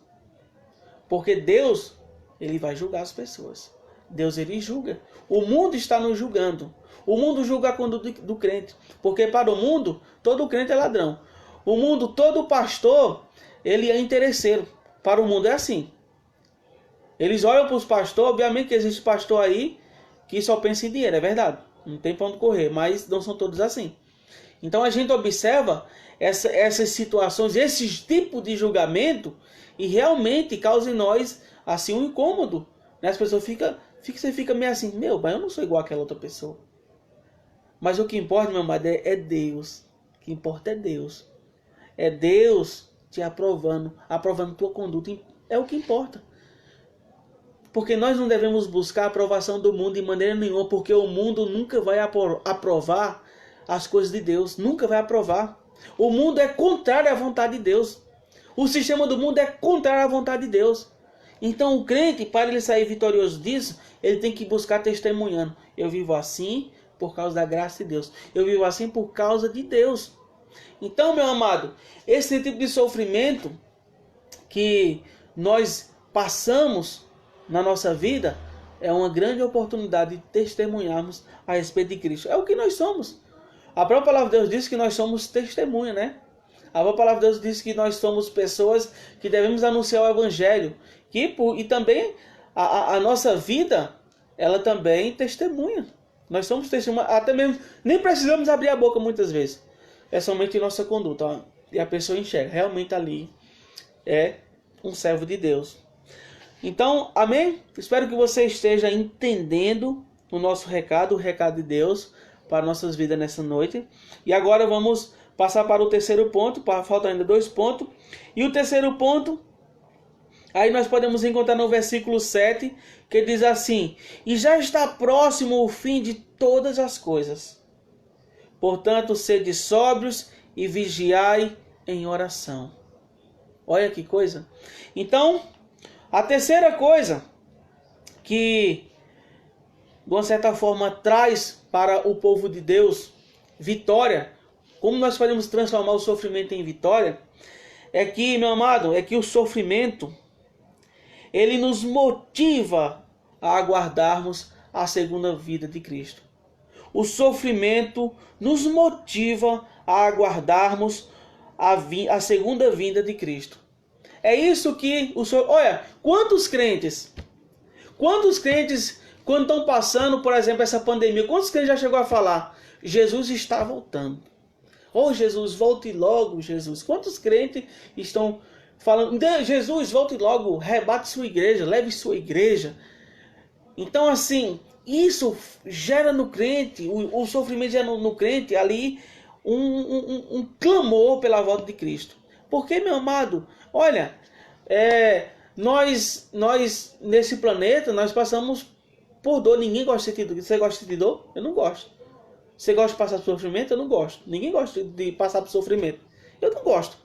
Porque Deus, ele vai julgar as pessoas. Deus, ele julga. O mundo está nos julgando. O mundo julga a conduta do crente. Porque para o mundo, todo crente é ladrão. O mundo, todo pastor, ele é interesseiro. Para o mundo é assim. Eles olham para os pastores, obviamente que existe pastor aí que só pensa em dinheiro, é verdade. Não tem para onde correr, mas não são todos assim. Então a gente observa essas situações, esses tipos de julgamento, e realmente causa em nós assim um incômodo. Né? As pessoas você fica meio assim, mas eu não sou igual àquela outra pessoa. Mas o que importa, meu amado, é Deus. O que importa é Deus. É Deus te aprovando tua conduta. É o que importa. Porque nós não devemos buscar a aprovação do mundo de maneira nenhuma, porque o mundo nunca vai aprovar as coisas de Deus. Nunca vai aprovar. O mundo é contrário à vontade de Deus. O sistema do mundo é contrário à vontade de Deus. Então o crente, para ele sair vitorioso disso, ele tem que buscar testemunhando. Eu vivo assim por causa da graça de Deus. Eu vivo assim por causa de Deus. Então, meu amado, esse tipo de sofrimento que nós passamos na nossa vida é uma grande oportunidade de testemunharmos a respeito de Cristo. É o que nós somos. A própria palavra de Deus diz que nós somos testemunha, né? A própria palavra de Deus diz que nós somos pessoas que devemos anunciar o Evangelho. E também a nossa vida, ela também testemunha. Nós somos testemunha, até mesmo, nem precisamos abrir a boca muitas vezes. É somente nossa conduta. Ó, e a pessoa enxerga, realmente ali é um servo de Deus. Então, amém? Espero que você esteja entendendo o nosso recado, o recado de Deus para nossas vidas nessa noite. E agora vamos passar para o terceiro ponto, faltam ainda 2 pontos. E o terceiro ponto, aí nós podemos encontrar no versículo 7, que diz assim: e já está próximo o fim de todas as coisas. Portanto, sede sóbrios e vigiai em oração. Olha que coisa. Então, a terceira coisa que, de uma certa forma, traz para o povo de Deus vitória, como nós podemos transformar o sofrimento em vitória, é que, meu amado, é que o sofrimento, ele nos motiva a aguardarmos a segunda vinda de Cristo. O sofrimento nos motiva a aguardarmos a segunda vinda de Cristo. É isso que olha, quantos crentes, quando estão passando, por exemplo, essa pandemia, quantos crentes já chegou a falar: Jesus está voltando. Oh, Jesus, volte logo, Jesus. Quantos crentes estão falando: Jesus, volte logo, rebate sua igreja, leve sua igreja. Então, assim, isso gera no crente, o sofrimento gera no crente ali um clamor pela volta de Cristo. Porque, meu amado, olha, nós nesse planeta, nós passamos por dor. Ninguém gosta de sentir dor. Você gosta de dor? Eu não gosto. Você gosta de passar por sofrimento? Eu não gosto. Ninguém gosta de passar por sofrimento. Eu não gosto.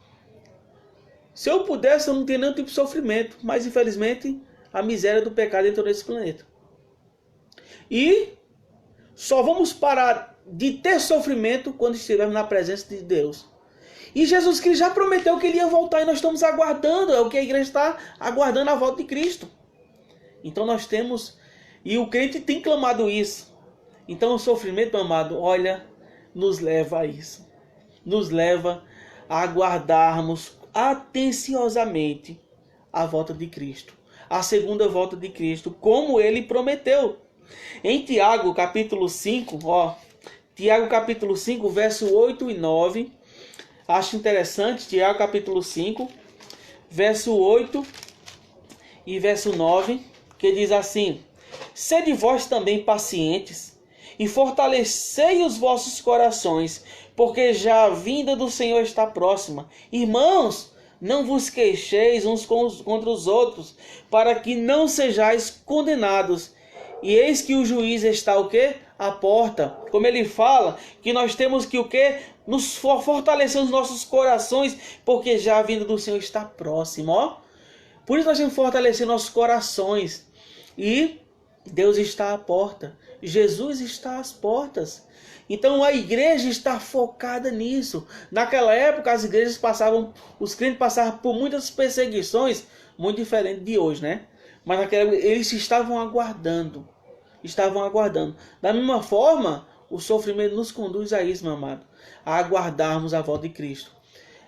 Se eu pudesse, eu não teria nenhum tipo de sofrimento. Mas, infelizmente, a miséria do pecado entrou nesse planeta. E só vamos parar de ter sofrimento quando estivermos na presença de Deus. E Jesus Cristo já prometeu que ele ia voltar e nós estamos aguardando. É o que a igreja está aguardando, a volta de Cristo. Então nós temos, e o crente tem clamado isso. Então o sofrimento, meu amado, olha, nos leva a isso. Nos leva a aguardarmos atenciosamente a volta de Cristo. A segunda volta de Cristo, como ele prometeu. Em Tiago, capítulo 5, Tiago, capítulo 5, verso 8 e 9. Acho interessante, Tiago, capítulo 5, verso 8 e verso 9, que diz assim: sede vós também pacientes, e fortalecei os vossos corações, porque já a vinda do Senhor está próxima. Irmãos, não vos queixeis uns contra os outros, para que não sejais condenados. E eis que o juiz está o quê? À porta. Como ele fala, que nós temos que o quê? Nos fortalecer os nossos corações, porque já a vinda do Senhor está próxima. Por isso nós temos que fortalecer nossos corações. E Deus está à porta. Jesus está às portas. Então a igreja está focada nisso. Naquela época as igrejas os crentes passavam por muitas perseguições, muito diferente de hoje, né? Mas naquela época eles estavam aguardando. Da mesma forma, o sofrimento nos conduz a isso, meu amado, a aguardarmos a volta de Cristo.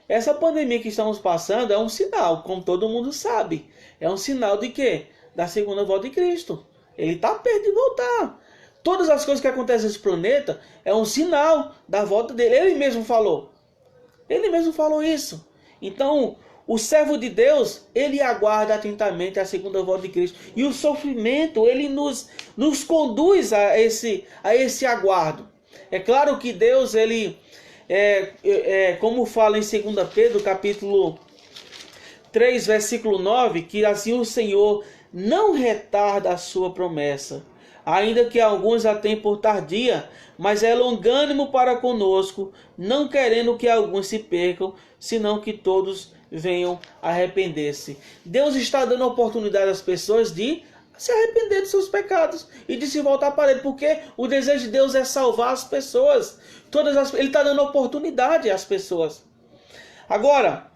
Essa pandemia que estamos passando é um sinal, como todo mundo sabe. É um sinal de quê? Da segunda volta de Cristo. Ele está perto de voltar. Todas as coisas que acontecem nesse planeta é um sinal da volta dele. Ele mesmo falou. Ele mesmo falou isso. Então, o servo de Deus, ele aguarda atentamente a segunda volta de Cristo. E o sofrimento, ele nos conduz a esse aguardo. É claro que Deus, ele, como fala em 2 Pedro, capítulo 3, versículo 9, que assim o Senhor não retarda a sua promessa, ainda que alguns a tenham por tardia, mas é longânimo para conosco, não querendo que alguns se percam, senão que todos venham arrepender-se. Deus está dando oportunidade às pessoas de se arrepender dos seus pecados e de se voltar para Ele, porque o desejo de Deus é salvar as pessoas. Ele está dando oportunidade às pessoas. Agora,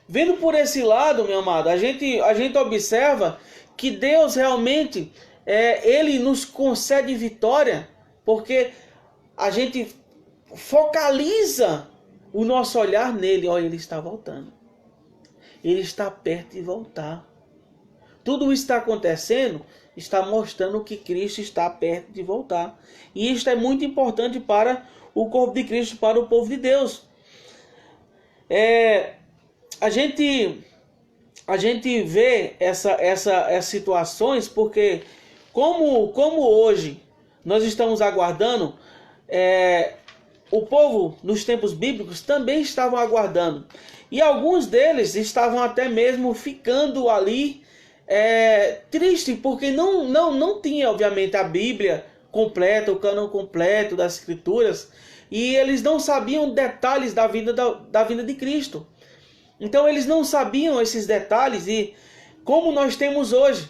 vendo por esse lado, meu amado, a gente observa que Deus realmente, Ele nos concede vitória, porque a gente focaliza o nosso olhar nele. Olha, Ele está voltando. Ele está perto de voltar. Tudo isso está acontecendo, está mostrando que Cristo está perto de voltar. E isso é muito importante para o corpo de Cristo, para o povo de Deus. A gente vê essas situações porque, como hoje nós estamos aguardando, o povo nos tempos bíblicos também estavam aguardando. E alguns deles estavam até mesmo ficando ali triste, porque não tinha, obviamente, a Bíblia completa, o cânon completo das Escrituras, e eles não sabiam detalhes da vinda de Cristo. Então eles não sabiam esses detalhes, e como nós temos hoje.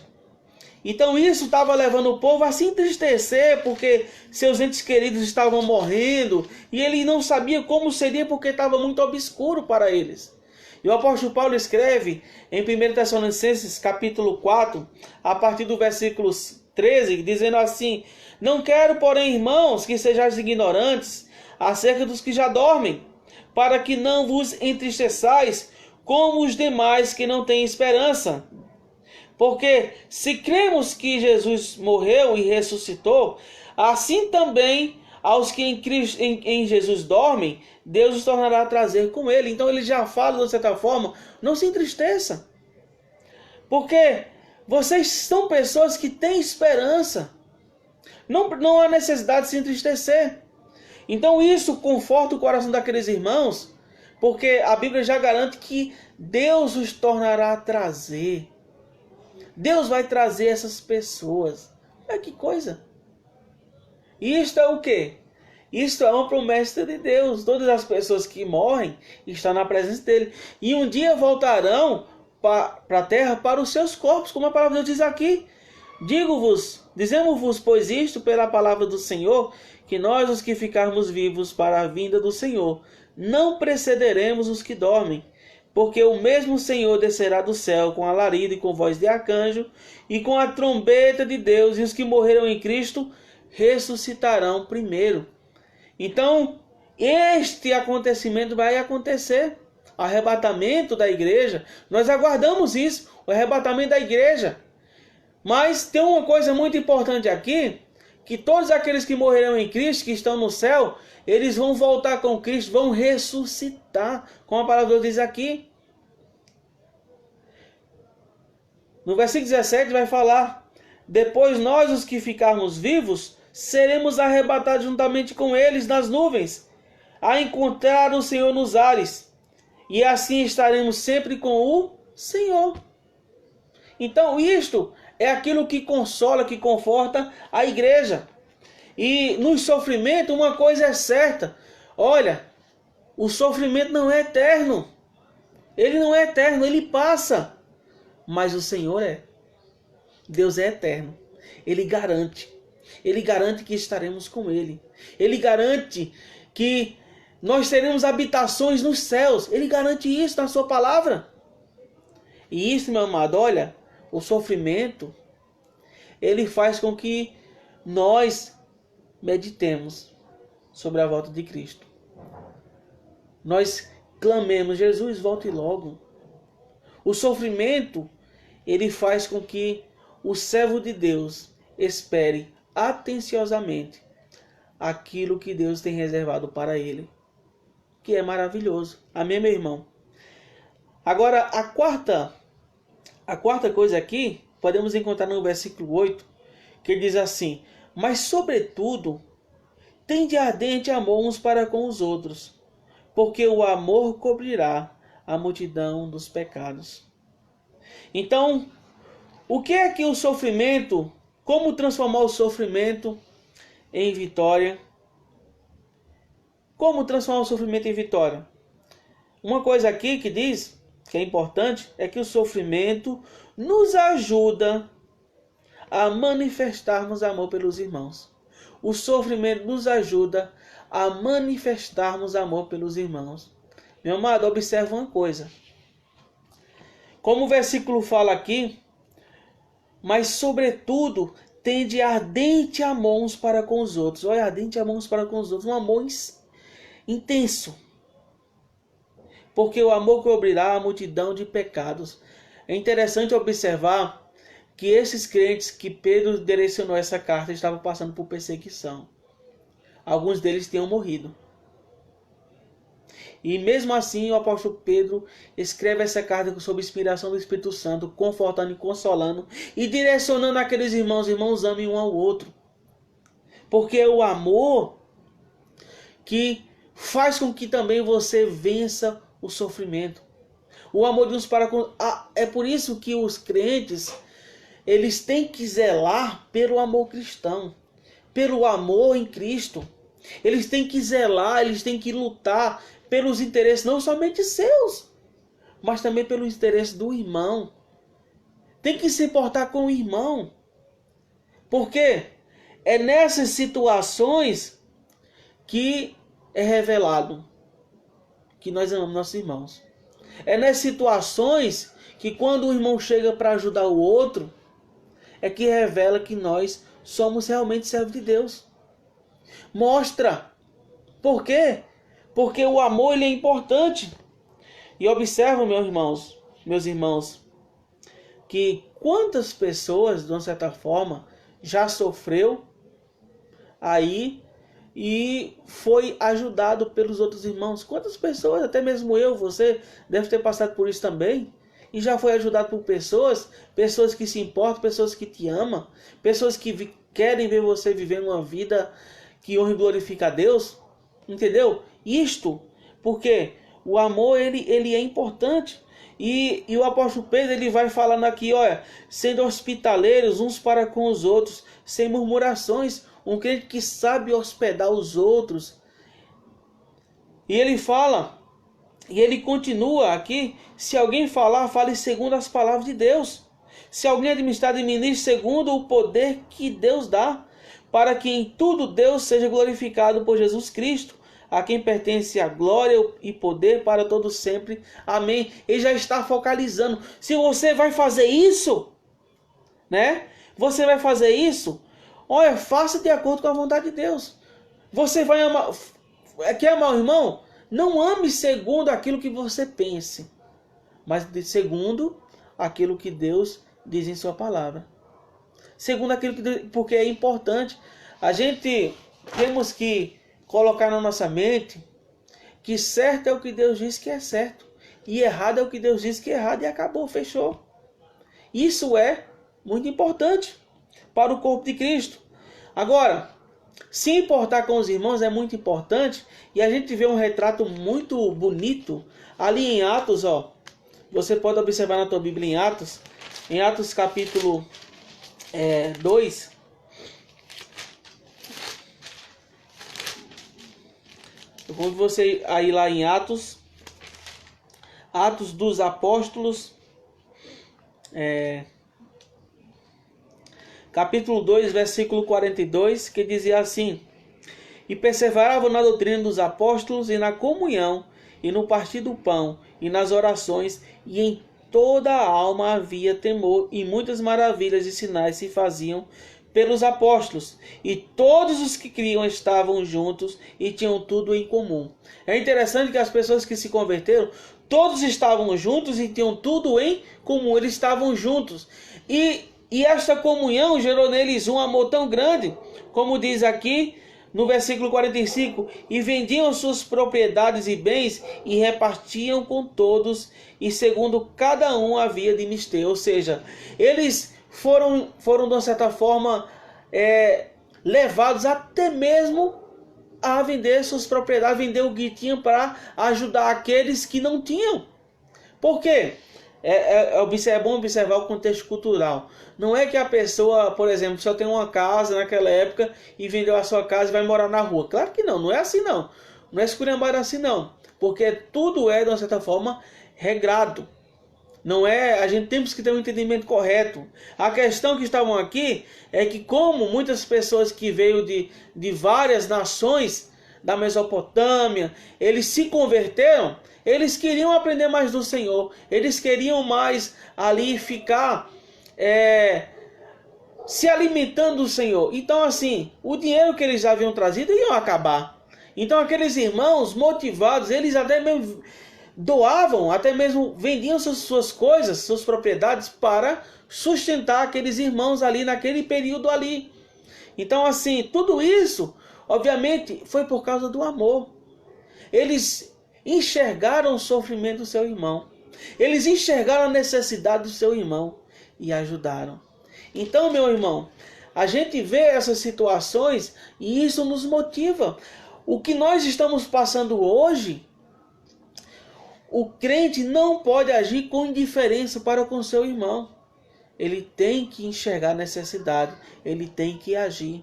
Então isso estava levando o povo a se entristecer, porque seus entes queridos estavam morrendo, e ele não sabia como seria, porque estava muito obscuro para eles. E o apóstolo Paulo escreve em 1 Tessalonicenses capítulo 4, a partir do versículo 13, dizendo assim: não quero, porém, irmãos, que sejais ignorantes acerca dos que já dormem, para que não vos entristeçais como os demais que não têm esperança. Porque se cremos que Jesus morreu e ressuscitou, assim também aos que em Jesus dormem, Deus os tornará a trazer com ele. Então ele já fala, de certa forma, não se entristeça. Porque vocês são pessoas que têm esperança. Não há necessidade de se entristecer. Então isso conforta o coração daqueles irmãos, porque a Bíblia já garante que Deus os tornará a trazer. Deus vai trazer essas pessoas. Olha que coisa. Isto é o quê? Isto é uma promessa de Deus. Todas as pessoas que morrem estão na presença dele. E um dia voltarão para a terra, para os seus corpos, como a palavra de Deus diz aqui. Dizemos-vos, pois, isto pela palavra do Senhor, que nós, os que ficarmos vivos para a vinda do Senhor, não precederemos os que dormem. Porque o mesmo Senhor descerá do céu com alarido e com voz de arcanjo, e com a trombeta de Deus, e os que morreram em Cristo ressuscitarão primeiro. Então, este acontecimento vai acontecer. O arrebatamento da igreja, nós aguardamos isso, o arrebatamento da igreja. Mas tem uma coisa muito importante aqui, que todos aqueles que morrerão em Cristo, que estão no céu, eles vão voltar com Cristo, vão ressuscitar, como a palavra diz aqui. No versículo 17 vai falar: depois nós, os que ficarmos vivos, seremos arrebatados juntamente com eles nas nuvens, a encontrar o Senhor nos ares, e assim estaremos sempre com o Senhor. Então isto é aquilo que consola, que conforta a igreja. E no sofrimento uma coisa é certa: olha, o sofrimento não é eterno. Ele não é eterno, ele passa. Mas o Senhor é. Deus é eterno. Ele garante que estaremos com Ele. Ele garante que nós teremos habitações nos céus. Ele garante isso na sua palavra. E isso, meu amado, olha, o sofrimento, ele faz com que nós meditemos sobre a volta de Cristo. Nós clamemos: Jesus, volte logo. O sofrimento, ele faz com que o servo de Deus espere atenciosamente aquilo que Deus tem reservado para ele, que é maravilhoso. Amém, meu irmão? Agora, a quarta coisa aqui, podemos encontrar no versículo 8, que diz assim: mas sobretudo, tende ardente amor uns para com os outros, porque o amor cobrirá a multidão dos pecados. Então, o que é que o sofrimento, como transformar o sofrimento em vitória? Como transformar o sofrimento em vitória? Uma coisa aqui que diz, que é importante, é que o sofrimento nos ajuda a manifestarmos amor pelos irmãos. O sofrimento nos ajuda a manifestarmos amor pelos irmãos. Meu amado, observa uma coisa. Como o versículo fala aqui: mas sobretudo tende ardente amor uns para com os outros. Olha, ardente amor uns para com os outros. Um amor intenso. Porque o amor cobrirá a multidão de pecados. É interessante observar que esses crentes que Pedro direcionou essa carta estavam passando por perseguição. Alguns deles tinham morrido. E mesmo assim o apóstolo Pedro escreve essa carta sob inspiração do Espírito Santo, confortando e consolando e direcionando aqueles irmãos: irmãos, amem um ao outro. Porque é o amor que faz com que também você vença o sofrimento. O amor de uns para com... é por isso que os crentes, eles têm que zelar pelo amor cristão, pelo amor em Cristo. Eles têm que zelar, eles têm que lutar pelos interesses não somente seus, mas também pelos interesses do irmão. Tem que se portar com o irmão. Porque é nessas situações que é revelado que nós amamos nossos irmãos. É nessas situações que quando o irmão chega para ajudar o outro, é que revela que nós somos realmente servos de Deus. Mostra. Por quê? Porque o amor, ele é importante. E observam, meus irmãos, que quantas pessoas, de uma certa forma, já sofreu aí e foi ajudado pelos outros irmãos. Quantas pessoas, até mesmo eu, você deve ter passado por isso também, e já foi ajudado por pessoas que se importam, pessoas que te amam, pessoas que querem ver você vivendo uma vida que honra e glorifica a Deus. Entendeu? Isto porque o amor, ele é importante. E o apóstolo Pedro, ele vai falando aqui, olha, sendo hospitaleiros uns para com os outros, sem murmurações. Um crente que sabe hospedar os outros. E ele fala, e ele continua aqui: se alguém falar, fale segundo as palavras de Deus. Se alguém administrar, administre segundo o poder que Deus dá, para que em tudo Deus seja glorificado por Jesus Cristo, a quem pertence a glória e poder para todos sempre. Amém. Ele já está focalizando. Se você vai fazer isso, né? Você vai fazer isso. Olha, faça de acordo com a vontade de Deus. Você vai amar... Quer amar o irmão? Não ame segundo aquilo que você pense, mas segundo aquilo que Deus diz em sua palavra. Segundo aquilo que Deus... Porque é importante. A gente temos que colocar na nossa mente que certo é o que Deus diz que é certo. E errado é o que Deus diz que é errado. E acabou, fechou. Isso é muito importante para o corpo de Cristo. Agora, se importar com os irmãos é muito importante. E a gente vê um retrato muito bonito ali em Atos, ó. Você pode observar na tua Bíblia em Atos capítulo 2. Eu convido você a ir lá em Atos dos Apóstolos, capítulo 2, versículo 42, que dizia assim: E perseveravam na doutrina dos apóstolos e na comunhão, e no partir do pão, e nas orações, e em toda a alma havia temor, e muitas maravilhas e sinais se faziam pelos apóstolos, e todos os que criam estavam juntos e tinham tudo em comum. É interessante que as pessoas que se converteram, todos estavam juntos e tinham tudo em comum, eles estavam juntos. E esta comunhão gerou neles um amor tão grande, como diz aqui no versículo 45, e vendiam suas propriedades e bens e repartiam com todos, e segundo cada um havia de mister. Ou seja, eles foram de uma certa forma levados até mesmo a vender suas propriedades, vender o que tinham para ajudar aqueles que não tinham. Por quê? É bom observar o contexto cultural. Não é que a pessoa, por exemplo, só tem uma casa naquela época e vendeu a sua casa e vai morar na rua. Claro que não, não é assim não. Não é esculhambado assim não. Porque tudo é, de uma certa forma, regrado. Não é, a gente temos que ter um entendimento correto. A questão que estavam aqui é que, como muitas pessoas que veio de várias nações da Mesopotâmia, eles se converteram, eles queriam aprender mais do Senhor, eles queriam mais ali ficar se alimentando do Senhor. Então assim, o dinheiro que eles haviam trazido ia acabar. Então aqueles irmãos motivados, eles até mesmo doavam, até mesmo vendiam suas coisas, suas propriedades para sustentar aqueles irmãos ali naquele período ali. Então assim, tudo isso, obviamente, foi por causa do amor. Eles enxergaram o sofrimento do seu irmão. Eles enxergaram a necessidade do seu irmão e ajudaram. Então, meu irmão, a gente vê essas situações e isso nos motiva. O que nós estamos passando hoje, o crente não pode agir com indiferença para com seu irmão. Ele tem que enxergar a necessidade, ele tem que agir.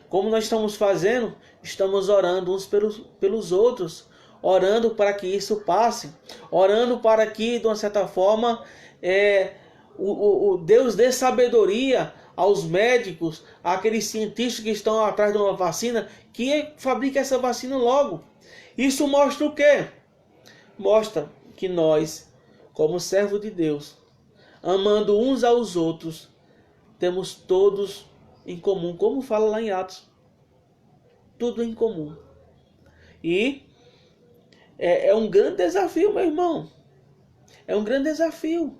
Como nós estamos fazendo, estamos orando uns pelos outros, orando para que isso passe, orando para que, de uma certa forma, o Deus dê sabedoria aos médicos, àqueles cientistas que estão atrás de uma vacina, que fabrique essa vacina logo. Isso mostra o quê? Mostra que nós, como servo de Deus, amando uns aos outros, temos todos em comum, como fala lá em Atos. Tudo em comum. E é um grande desafio, meu irmão. É um grande desafio.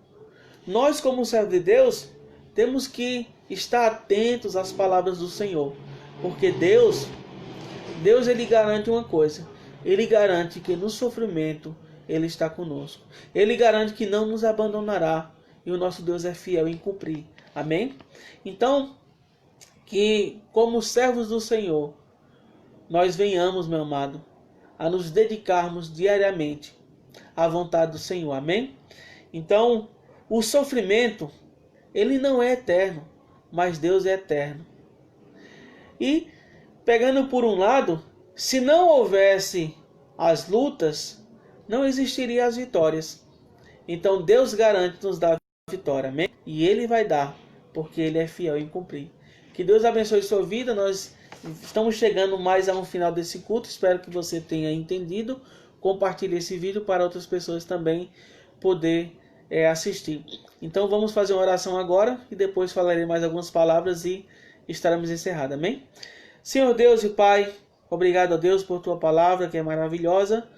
Nós, como servo de Deus, temos que estar atentos às palavras do Senhor. Porque Deus ele garante uma coisa. Ele garante que no sofrimento Ele está conosco. Ele garante que não nos abandonará. E o nosso Deus é fiel em cumprir. Amém? Então, que como servos do Senhor, nós venhamos, meu amado, a nos dedicarmos diariamente à vontade do Senhor. Amém? Então, o sofrimento, ele não é eterno, mas Deus é eterno. E, pegando por um lado, se não houvesse as lutas, não existiriam as vitórias. Então, Deus garante nos dar a vitória. Amém? E Ele vai dar, porque Ele é fiel em cumprir. Que Deus abençoe sua vida. Nós estamos chegando mais a um final desse culto. Espero que você tenha entendido. Compartilhe esse vídeo para outras pessoas também poder assistir. Então vamos fazer uma oração agora e depois falarei mais algumas palavras e estaremos encerrados. Amém? Senhor Deus e Pai, obrigado a Deus por Tua palavra que é maravilhosa.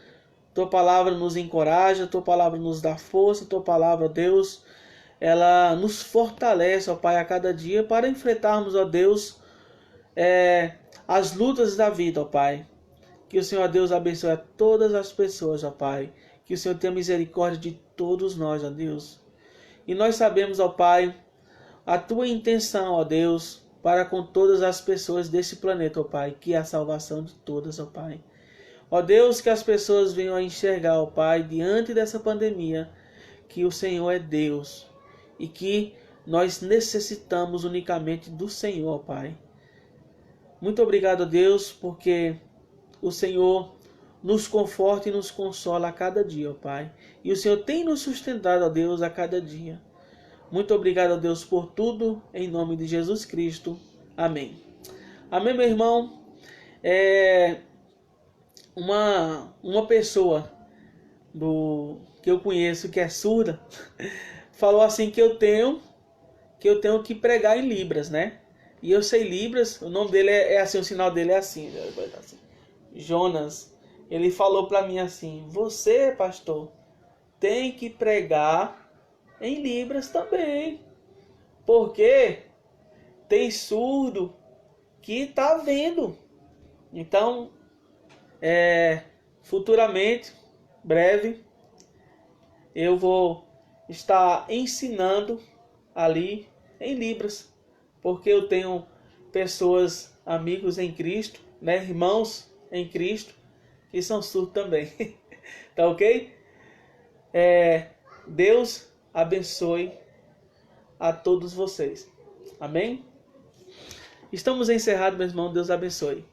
Tua palavra nos encoraja, Tua palavra nos dá força, Tua palavra, Deus, ela nos fortalece, ó Pai, a cada dia para enfrentarmos, ó Deus, as lutas da vida, ó Pai. Que o Senhor, Deus, abençoe a todas as pessoas, ó Pai. Que o Senhor tenha misericórdia de todos nós, ó Deus. E nós sabemos, ó Pai, a Tua intenção, ó Deus, para com todas as pessoas desse planeta, ó Pai, que é a salvação de todas, ó Pai. Ó Deus, que as pessoas venham a enxergar, ó Pai, diante dessa pandemia, que o Senhor é Deus e que nós necessitamos unicamente do Senhor, ó Pai. Muito obrigado, Deus, porque o Senhor nos conforta e nos consola a cada dia, ó Pai. E o Senhor tem nos sustentado, ó Deus, a cada dia. Muito obrigado, ó Deus, por tudo, em nome de Jesus Cristo. Amém. Amém, meu irmão. Uma pessoa que eu conheço que é surda falou assim que eu tenho que pregar em Libras, né? E eu sei Libras, o nome dele é assim, o sinal dele é assim, Jonas. Ele falou para mim assim: você, pastor, tem que pregar em Libras também, porque tem surdo que tá vendo. Então, futuramente, breve, eu vou estar ensinando ali em Libras, porque eu tenho pessoas, amigos em Cristo, né, irmãos em Cristo, que são surdos também. Tá ok? Deus abençoe a todos vocês. Amém? Estamos encerrados, meu irmão. Deus abençoe.